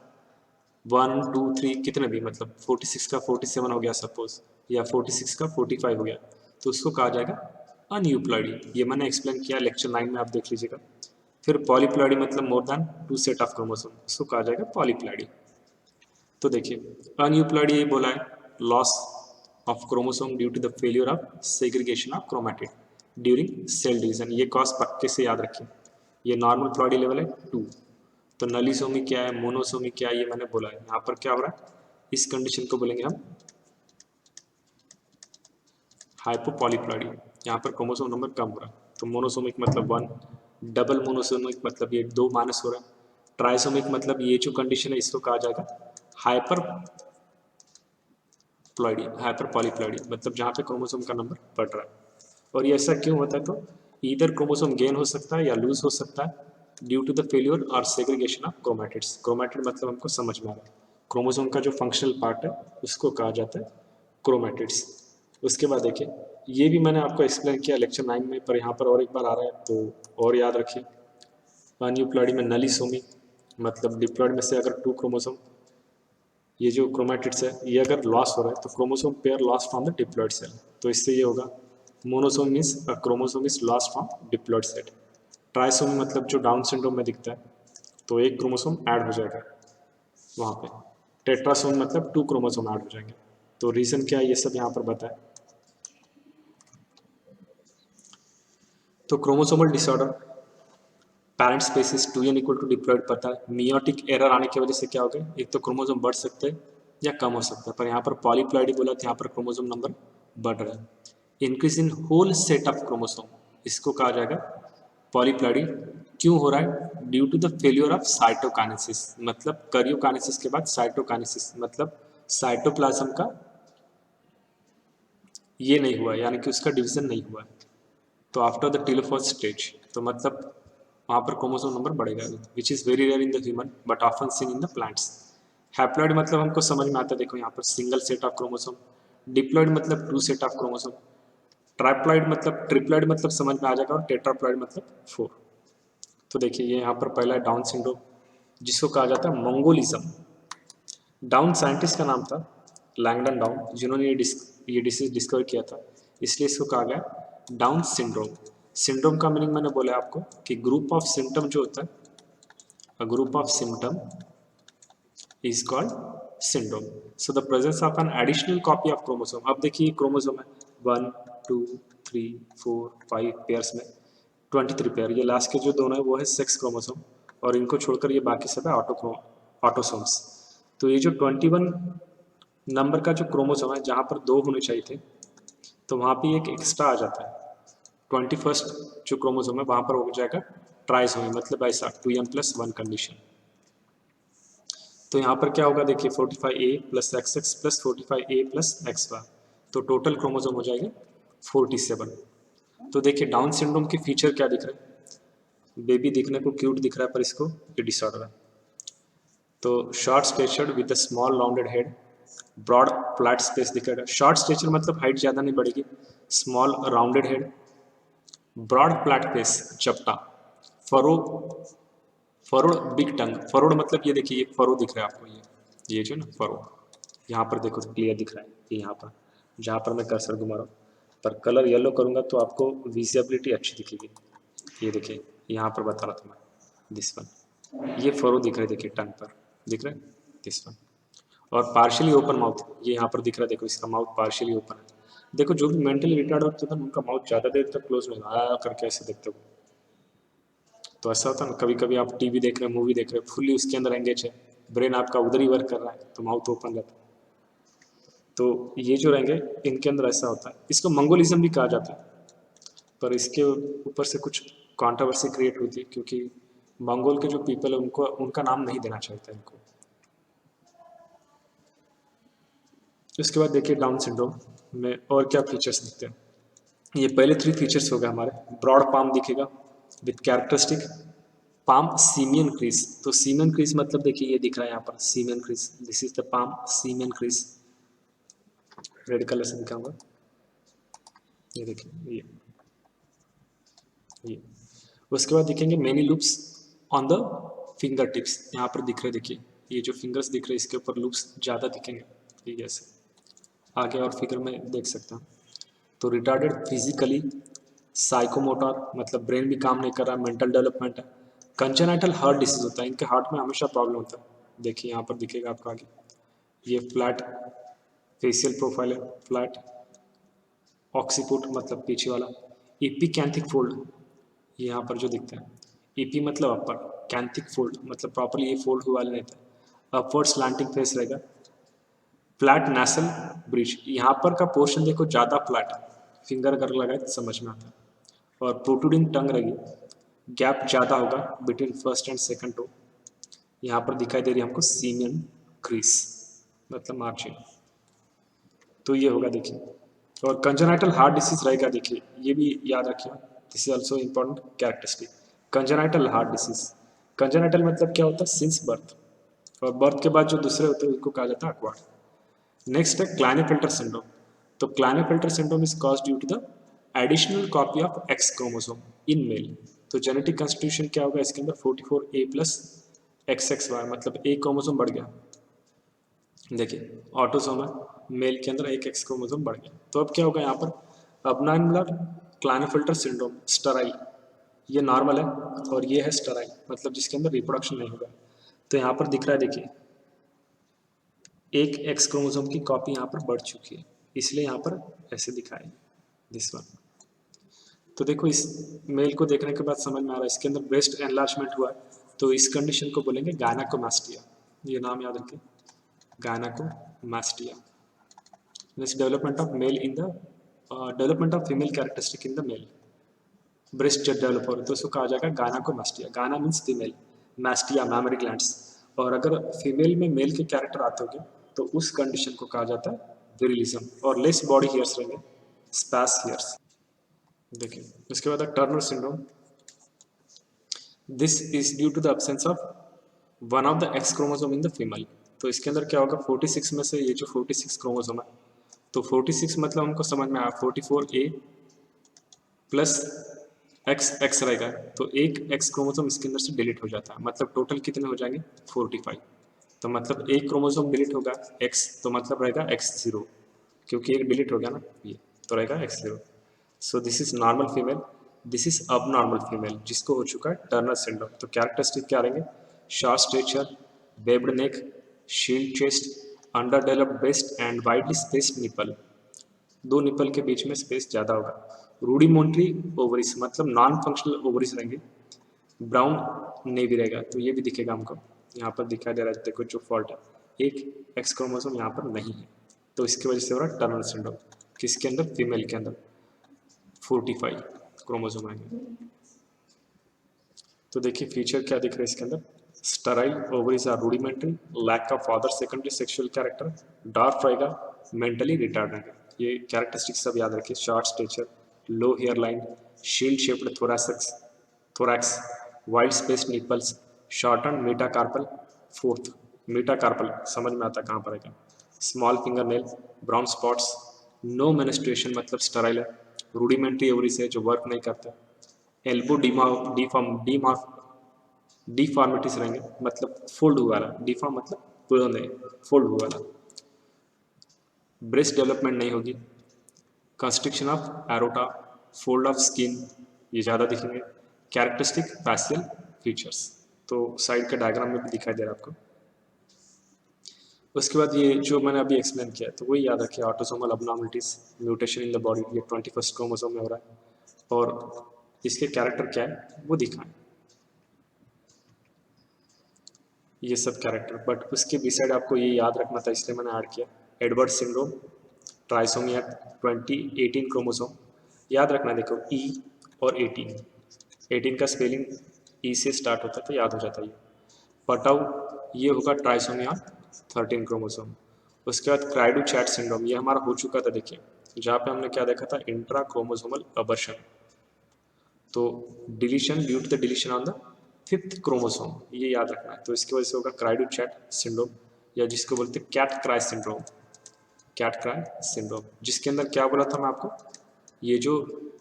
1 2 3 कितने भी, मतलब 46 का 47 हो गया सपोज, या 46 का 45 हो गया, तो उसको कहा जाएगा अनयूप्लॉइडी। ये मैंने एक्सप्लेन किया लेक्चर 9 में, आप देख लीजिएगा। फिर पॉलीप्लॉइडी मतलब more than 2 set of chromosome, इसको कहा जाएगा पॉलीप्लॉइडी। तो देखिए अनयूप्लॉइडी ये बोला है loss of chromosome due to the failure of segregation of chromatid during cell division. ये कॉज पक्के से याद रखिए। ये नॉर्मल प्लॉइडी लेवल है 2। तो नलीसोमी क्या है, मोनोसोमी क्या है, ये मैंने बोला है। यहाँ पर क्या हो रहा है, इस कंडीशन को बोलेंगे हम हाइपोपॉलीप्लॉइडी। यहाँ पर क्रोमोसोम नंबर कम हो रहा है। तो मोनोसोमिक मतलब 1, डबल मोनोसोमिक मतलब ये 2 माइनस हो रहा है, ट्राइसोमिक मतलब ये जो कंडीशन है इसको कहा जाएगा हाइपर प्लॉइडी, हाइपर पॉलीप्लॉइडी मतलब जहाँ पे क्रोमोसोम का नंबर बढ़ रहा है। और ये ऐसा क्यों होता है, तो इधर क्रोमोसोम गेन हो सकता है या लूज हो सकता है ड्यू टू द फेल्योर और सेग्रीगेशन ऑफ क्रोमैटिड्स। क्रोमैटिड मतलब हमको समझ में आ रहा है, क्रोमोसोम का जो फंक्शनल पार्ट है उसको कहा जाता है क्रोमैटिड्स। उसके बाद देखिए ये भी मैंने आपको एक्सप्लेन किया लेक्चर 9 में, पर यहाँ पर और एक बार आ रहा है तो और याद रखिए। अनयूप्लॉइडी में नलीसोमी मतलब डिप्लॉइड में से अगर 2 क्रोमोसोम, ये जो क्रोमैटिड्स है ये अगर लॉस हो रहा है तो chromosome pair loss from the diploid cell, तो इससे ये होगा monosome means chromosome is loss from diploid cell. Trisomy मतलब जो डाउन सिंड्रोम में दिखता है, तो एक क्रोमोसोम ऐड हो जाएगा वहाँ पे। टेट्रासोम मतलब 2 क्रोमोसोम ऐड हो जाएंगे। तो रीज़न क्या है ये सब यहाँ पर बताए। तो chromosomal disorder parent species 2n equal to diploid पता है। मियोटिक एरर आने की वजह से क्या हो गया, एक तो क्रोमोसोम बढ़ सकते हैं या कम हो सकता है, पर यहाँ पर पॉलीप्लॉइडी बोला तो यहाँ पर क्रोमोसोम नंबर बढ़ रहा है। Increase in whole set of chromosome, इसको कहा जाएगा पॉलीप्लॉइडी। क्यों हो रहा है, due to the failure of cytokinesis, मतलब करियोकाइनेसिस के बाद साइटोकाइनेसिस मतलब साइटोप्लाज्म का ये नहीं हुआ, यानी कि उसका डिवीजन नहीं हुआ। तो आफ्टर द टेलोफेज स्टेज, तो मतलब वहाँ पर क्रोमोसोम नंबर बढ़ेगा, which is very rare in the human but often seen in the plants. Haploid मतलब हमको समझ में आता है, देखो यहाँ पर single set of chromosome. Diploid मतलब 2 सेट ऑफ क्रोमोसोम। ट्राइप्लॉइड मतलब ट्रिप्लॉइड मतलब समझ में आ जाएगा, और टेट्राप्लॉइड मतलब 4। तो देखिए ये यहाँ पर पहला है डाउन सिंड्रोम, जिसको कहा जाता है मंगोलिज्म। डाउन साइंटिस्ट का नाम था लैंगडन डाउन, जिन्होंने ये डिसीज डिस्कवर किया था, इसलिए इसको कहा गया डाउन सिंड्रोम। सिंड्रोम का मीनिंग मैंने बोला आपको कि ग्रुप ऑफ सिम्टम जो होता है, a group of symptom is called syndrome. So the presence of an additional copy of chromosome. अब देखिए क्रोमोसोम है 1 2 3 4 5 पेयर्स में 23 पेयर, ये लास्ट के जो दोनों है वो है सेक्स क्रोमोसोम, और इनको छोड़कर ये बाकी सब है ऑटोसोम्स। तो ये जो 21 नंबर का जो क्रोमोसोम है, जहाँ पर 2 होने चाहिए थे, तो वहाँ पे एक एक्स्ट्रा आ जाता है। 21st जो क्रोमोसोम है वहाँ पर हो जाएगा ट्राइसोमी, मतलब ऐसा 2n+1 कंडीशन। तो यहाँ पर क्या होगा देखिए 45A + XX + 45A + XY, तो टोटल क्रोमोसोम हो जाएगा 47। तो देखिए डाउन सिंड्रोम के फीचर क्या दिख रहे हैं, बेबी दिखने को क्यूट दिख रहा है, पर इसको ये डिसऑर्डर है। तो short statured with a small rounded head, broad flat space दिखेगा। शॉर्ट स्टेचर मतलब हाइट ज़्यादा नहीं बढ़ेगी, small rounded head, broad flat face चपटा, furrow furrowed big tongue. Furrowed मतलब ये देखिए ये फरो दिख रहा है आपको, ये जो ना फरो, यहाँ पर देखो क्लियर दिख रहा है, ये यहाँ पर जहाँ पर मैं कर्सर घुमा रहा हूँ, पर कलर येलो करूँगा तो आपको विजिबिलिटी अच्छी दिखेगी। ये देखिए यहाँ पर बता रहा था मैं, दिस वन, ये फरो दिख रहा है, देखिए टंग पर दिख रहा है दिस वन। और पार्शियली ओपन माउथ, ये यहाँ पर दिख रहा है, देखो इसका माउथ पार्शियली ओपन है। देखो जो भी मेंटली रिटार्ड होते हैं उनका माउथ ज़्यादा देर तक क्लोज नहीं आया करके ऐसे देखते हो। तो ऐसा होता है ना, कभी कभी आप टीवी देख रहे हैं, मूवी देख रहे हैं, फुल्ली उसके अंदर एंगेज है, ब्रेन आपका उधर ही वर्क कर रहा है, तो माउथ ओपन रहता है। तो ये जो रहेंगे इनके अंदर ऐसा होता है, इसको मंगोलिज्म भी कहा जाता है, पर इसके ऊपर से कुछ कंट्रोवर्सी क्रिएट होती है, क्योंकि मंगोल के जो पीपल है उनको उनका नाम नहीं देना चाहता इनको। उसके बाद देखिए डाउन सिंड्रोम में और क्या फीचर्स दिखते हैं। ये पहले 3 फीचर्स हो गए हमारे। ब्रॉड पाम दिखेगा with characteristic palm simian crease. तो सीमियन क्रीज मतलब देखिए ये दिख रहा है यहाँ पर simian crease, this is the palm simian crease, red colour से दिखाऊंगा, ये देखिए ये। उसके बाद दिखेंगे many loops on the finger tips, यहाँ पर दिख रहे देखिए ये जो फिंगर्स दिख रहे हैं इसके ऊपर लूप्स ज़्यादा दिखेंगे, ठीक है ऐसे आगे और फिगर में देख सकते हैं। तो रिटार्डेड फिजिकली साइकोमोटर मतलब ब्रेन भी काम नहीं कर रहा, मेंटल डेवलपमेंट है, कंजेनाइटल हार्ट डिसीज होता है, इनके हार्ट में हमेशा प्रॉब्लम होता है। देखिए यहाँ पर दिखेगा आपको आगे, ये फ्लैट फेशियल प्रोफाइल है, फ्लैट ऑक्सीपुट मतलब पीछे वाला, इपिकैंथिक फोल्ड ये यहाँ पर जो दिखता है, ईपी मतलब अपर, कैंथिक फोल्ड मतलब प्रॉपरली ये फोल्ड हुआ नहीं था, अपवर्ड स्लैंटिंग फेस रहेगा, फ्लैट नेसल ब्रिज, यहाँ पर का पोर्शन देखो ज़्यादा फ्लैट, फिंगर कर लगाए तो समझ में आता है, और प्रोट्रूडिंग टंग रहेगी, गैप ज़्यादा होगा between first and second toe, यहाँ पर दिखाई दे रही है हमको सीमियन क्रीज मतलब मार्जिन, तो ये होगा देखिए। और कंजेनाइटल हार्ट डिसीज रहेगा देखिए, ये भी याद रखिए, this is also important characteristic. Congenital heart disease, congenital मतलब क्या होता है, सिंस बर्थ, और बर्थ के बाद जो दूसरे होते हैं उनको कहा जाता है अक्वार्ड। नेक्स्ट है क्लाइनेफिल्टर सिंड्रोम, तो Klinefelter syndrome is cause due to the additional copy of X chromosome in male, तो जेनेटिक कंस्टिट्यूशन क्या होगा इसके अंदर 44A प्लस XXY मतलब एक क्रोमोसोम बढ़ गया, देखिए ऑटोसोम है, मेल के अंदर एक एक्स क्रोमोसोम बढ़ गया, तो अब क्या होगा यहाँ पर, अबनॉर्मल क्लाइनेफिल्टर सिंड्रोम स्टराइल, ये नॉर्मल है और ये है स्टराइल मतलब जिसके अंदर रिप्रोडक्शन नहीं होगा, तो यहाँ पर दिख रहा है देखिए एक एक्स क्रोमोसोम की कॉपी यहाँ पर बढ़ चुकी है, इसलिए यहाँ पर ऐसे दिखाई दिस वन। तो देखो इस मेल को देखने के बाद समझ में आ रहा है इसके अंदर ब्रेस्ट एनलार्जमेंट हुआ है, तो इस कंडीशन को बोलेंगे गायनाकोमास्टिया, ये नाम याद रखें, gynecomastia. Next, development of male in the development of female characteristic in the male. Breast जब डेवलप हो रहा है तो उसको कहा जाएगा गायनाकोमास्टिया, गायना मीन्स फीमेल, मास्टिया मैमरी ग्लैंड्स, और अगर फीमेल में मेल के कैरेक्टर आते होंगे तो उस कंडीशन को कहा जाता है विरिलिज्म, और लेस बॉडी हेयर्स रहेंगे, स्पैस हेयर्स। देखिए उसके बाद Turner syndrome, this is due to the absence of one of the X chromosome in the female, तो इसके अंदर क्या होगा 46 में से ये जो 46 क्रोमोसोम है, तो 46 मतलब हमको समझ में आया 44A प्लस XX रहेगा, तो एक एक्स क्रोमोसोम इसके अंदर से डिलीट हो जाता है, मतलब टोटल कितने हो जाएंगे 45, तो मतलब एक क्रोमोसोम डिलीट होगा X, तो मतलब रहेगा X0, क्योंकि एक डिलीट हो गया ना ये, तो रहेगा X0। So this is normal female, this is अब नॉर्मल फीमेल जिसको हो चुका है टर्नर सिंड्रोम, तो कैरेक्टरिस्टिक क्या रहेंगे, short stature, webbed neck, shield chest, under developed breast and widely spaced nipple, दो निपल के बीच में स्पेस ज़्यादा होगा, रूडिमेंट्री ओवरीज मतलब नॉन फंक्शनल ओवरीज रहेंगे, ब्राउन नेवी रहेगा, तो ये भी दिखेगा हमको, यहाँ पर दिखाई दे रहा है देखो जो फॉल्ट है, एक एक्स क्रोमोसोम यहाँ पर नहीं है, तो इसकी वजह से हो रहा है टर्नर सिंड्रोम, किसके अंदर फीमेल के अंदर 45 क्रोमोसोम आएंगे। तो देखिए फीचर क्या दिख रहा है इसके अंदर, sterile ovaries are rudimentary, lack of father secondary sexual character, dark रहेगा, मेंटली रिटार्ड रहेगा, ये कैरेक्टरिस्टिक्स सब याद रखिए, short stature, low hair line, shield shaped thorax, wide space nipples, shorten metacarpal, fourth metacarpal समझ में आता कहाँ पर रहेगा, small finger nail, brown spots, no menstruation मतलब स्टराइल है, रूडिमेंट्री ओवरीज है जो वर्क नहीं करता, एल्बो डिफॉर्मिटीज रहेंगे मतलब फोल्ड हुआ वाला, डिफॉर्म मतलब पूरा नहीं, फोल्ड हुआ वाला, ब्रेस्ट डेवलपमेंट नहीं होगी, constriction of aorta, fold of skin ये ज़्यादा दिखेंगे, कैरेक्टरिस्टिक फैशियल फीचर्स, तो साइड के डायग्राम में भी दिखाई दे रहा है आपको। उसके बाद ये जो मैंने अभी एक्सप्लेन किया है तो वही याद रखिए, autosomal abnormalities, mutation in the body, ये 21st क्रोमोसोम में हो रहा है, और इसके कैरेक्टर क्या है वो दिखाएं, ये सब कैरेक्टर, बट उसके बिसाइड आपको ये याद रखना था इसलिए मैंने ऐड किया, एडवर्ड सिंड्रोम, ट्राइसोमिया 18 क्रोमोसोम, याद रखना देखो ई और 18 का स्पेलिंग ई से स्टार्ट होता है तो याद हो जाता है ये, पटाउ ये होगा ट्राइसोमिया 13 क्रोमोसोम। उसके बाद क्राइडू चैट सिंड्रोम ये हमारा हो चुका था देखिए, जहाँ पे हमने क्या देखा था इंट्रा क्रोमोसोमल अबर्शन, तो deletion due to the deletion on the 5th chromosome, ये याद रखना है, तो इसकी वजह से होगा क्राइडू चैट सिंड्रोम, या जिसको बोलते हैं cat cry syndrome, cat cry syndrome, जिसके अंदर क्या बोला था मैं आपको, ये जो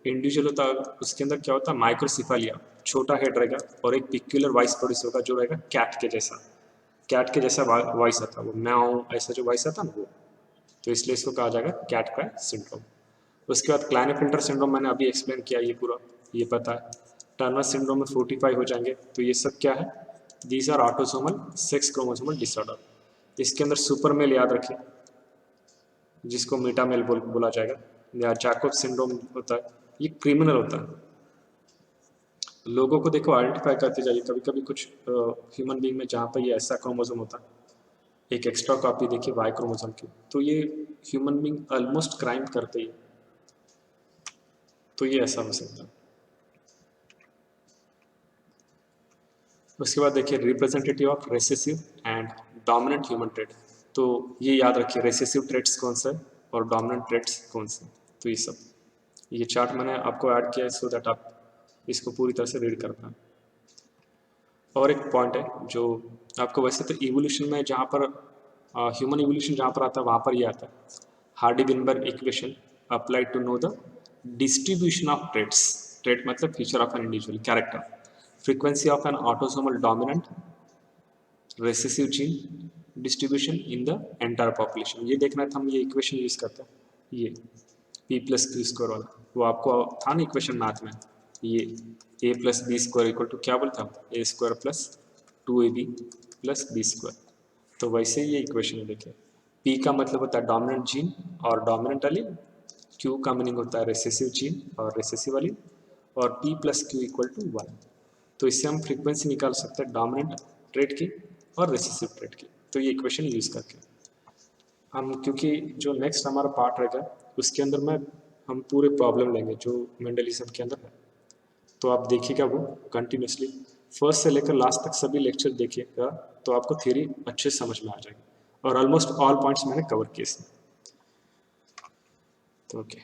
इंडिविजुअल होता है उसके अंदर क्या होता है माइक्रोसिफालिया, छोटा हेड रहेगा और एक पिक्यूलर वॉइस प्रोड्यूस होगा जो रहेगा कैट के जैसा वॉइस आता है, वो म्याऊ ऐसा जो वॉइस आता है ना वो, तो इसलिए इसको कहा जाएगा कैट क्राई सिंड्रोम। उसके बाद क्लाइनेफिल्टर सिंड्रोम मैंने अभी एक्सप्लेन किया, ये पूरा ये पता है, टर्नर सिंड्रोम में 45 हो जाएंगे। तो ये सब क्या है, these are autosomal sex chromosomal disorder. इसके अंदर सुपर मेल याद रखें, जिसको मीटा मेल बोला जाएगा, या जैकब सिंड्रोम होता है, ये क्रिमिनल होता है। लोगों को देखो आइडेंटिफाई करते जाइए, कभी कभी कुछ ह्यूमन बीइंग में जहाँ पर ये ऐसा क्रोमोसोम होता है, एक एक्स्ट्रा कॉपी देखिए वाई क्रोमोसोम की, तो ये ह्यूमन बीइंग ऑलमोस्ट क्राइम करते ही, तो ये ऐसा हो सकता है। उसके बाद देखिए representative of recessive and dominant human trait. तो ये याद रखिए रेसेसिव ट्रेट्स कौन सा है और डोमिनेंट ट्रेट्स कौन से। तो ये सब, ये चार्ट मैंने आपको ऐड किया है सो दैट आप इसको पूरी तरह से रीड कर पाएँ। और एक पॉइंट है जो आपको, वैसे तो इवोल्यूशन में जहाँ पर ह्यूमन इवोल्यूशन जहाँ पर आता है वहाँ पर ये आता है, Hardy Weinberg equation applied to know the distribution of traits. Trait मतलब feature of an individual character, frequency of an autosomal dominant recessive gene distribution in the entire population। ये देखना था, हम ये इक्वेशन यूज करते हैं, ये p प्लस क्यू स्क्वायर वाला, वो आपको था ना इक्वेशन मैथ में, ये a plus B square equal to क्या बोलता है, A square plus 2ab plus B square. तो वैसे ही ये इक्वेशन है देखिए, p का मतलब होता है डोमिनेंट जीन और डोमिनेंट एलील, q का मीनिंग होता है रेसेसिव जीन और रेसेसिव एलील, और p plus Q equal to 1। तो इससे हम फ्रीक्वेंसी निकाल सकते हैं डोमिनेंट ट्रेट की और रेसेसिव ट्रेट की। तो ये इक्वेशन यूज करके हम, क्योंकि जो नेक्स्ट हमारा पार्ट रहेगा उसके अंदर में हम पूरे प्रॉब्लम लेंगे जो मेंडलिज्म के अंदर है, तो आप देखिएगा वो कंटिन्यूसली फर्स्ट से लेकर लास्ट तक सभी लेक्चर देखिएगा, तो आपको थ्योरी अच्छे से समझ में आ जाएगी और ऑलमोस्ट ऑल पॉइंट्स मैंने कवर किए। तो ओके।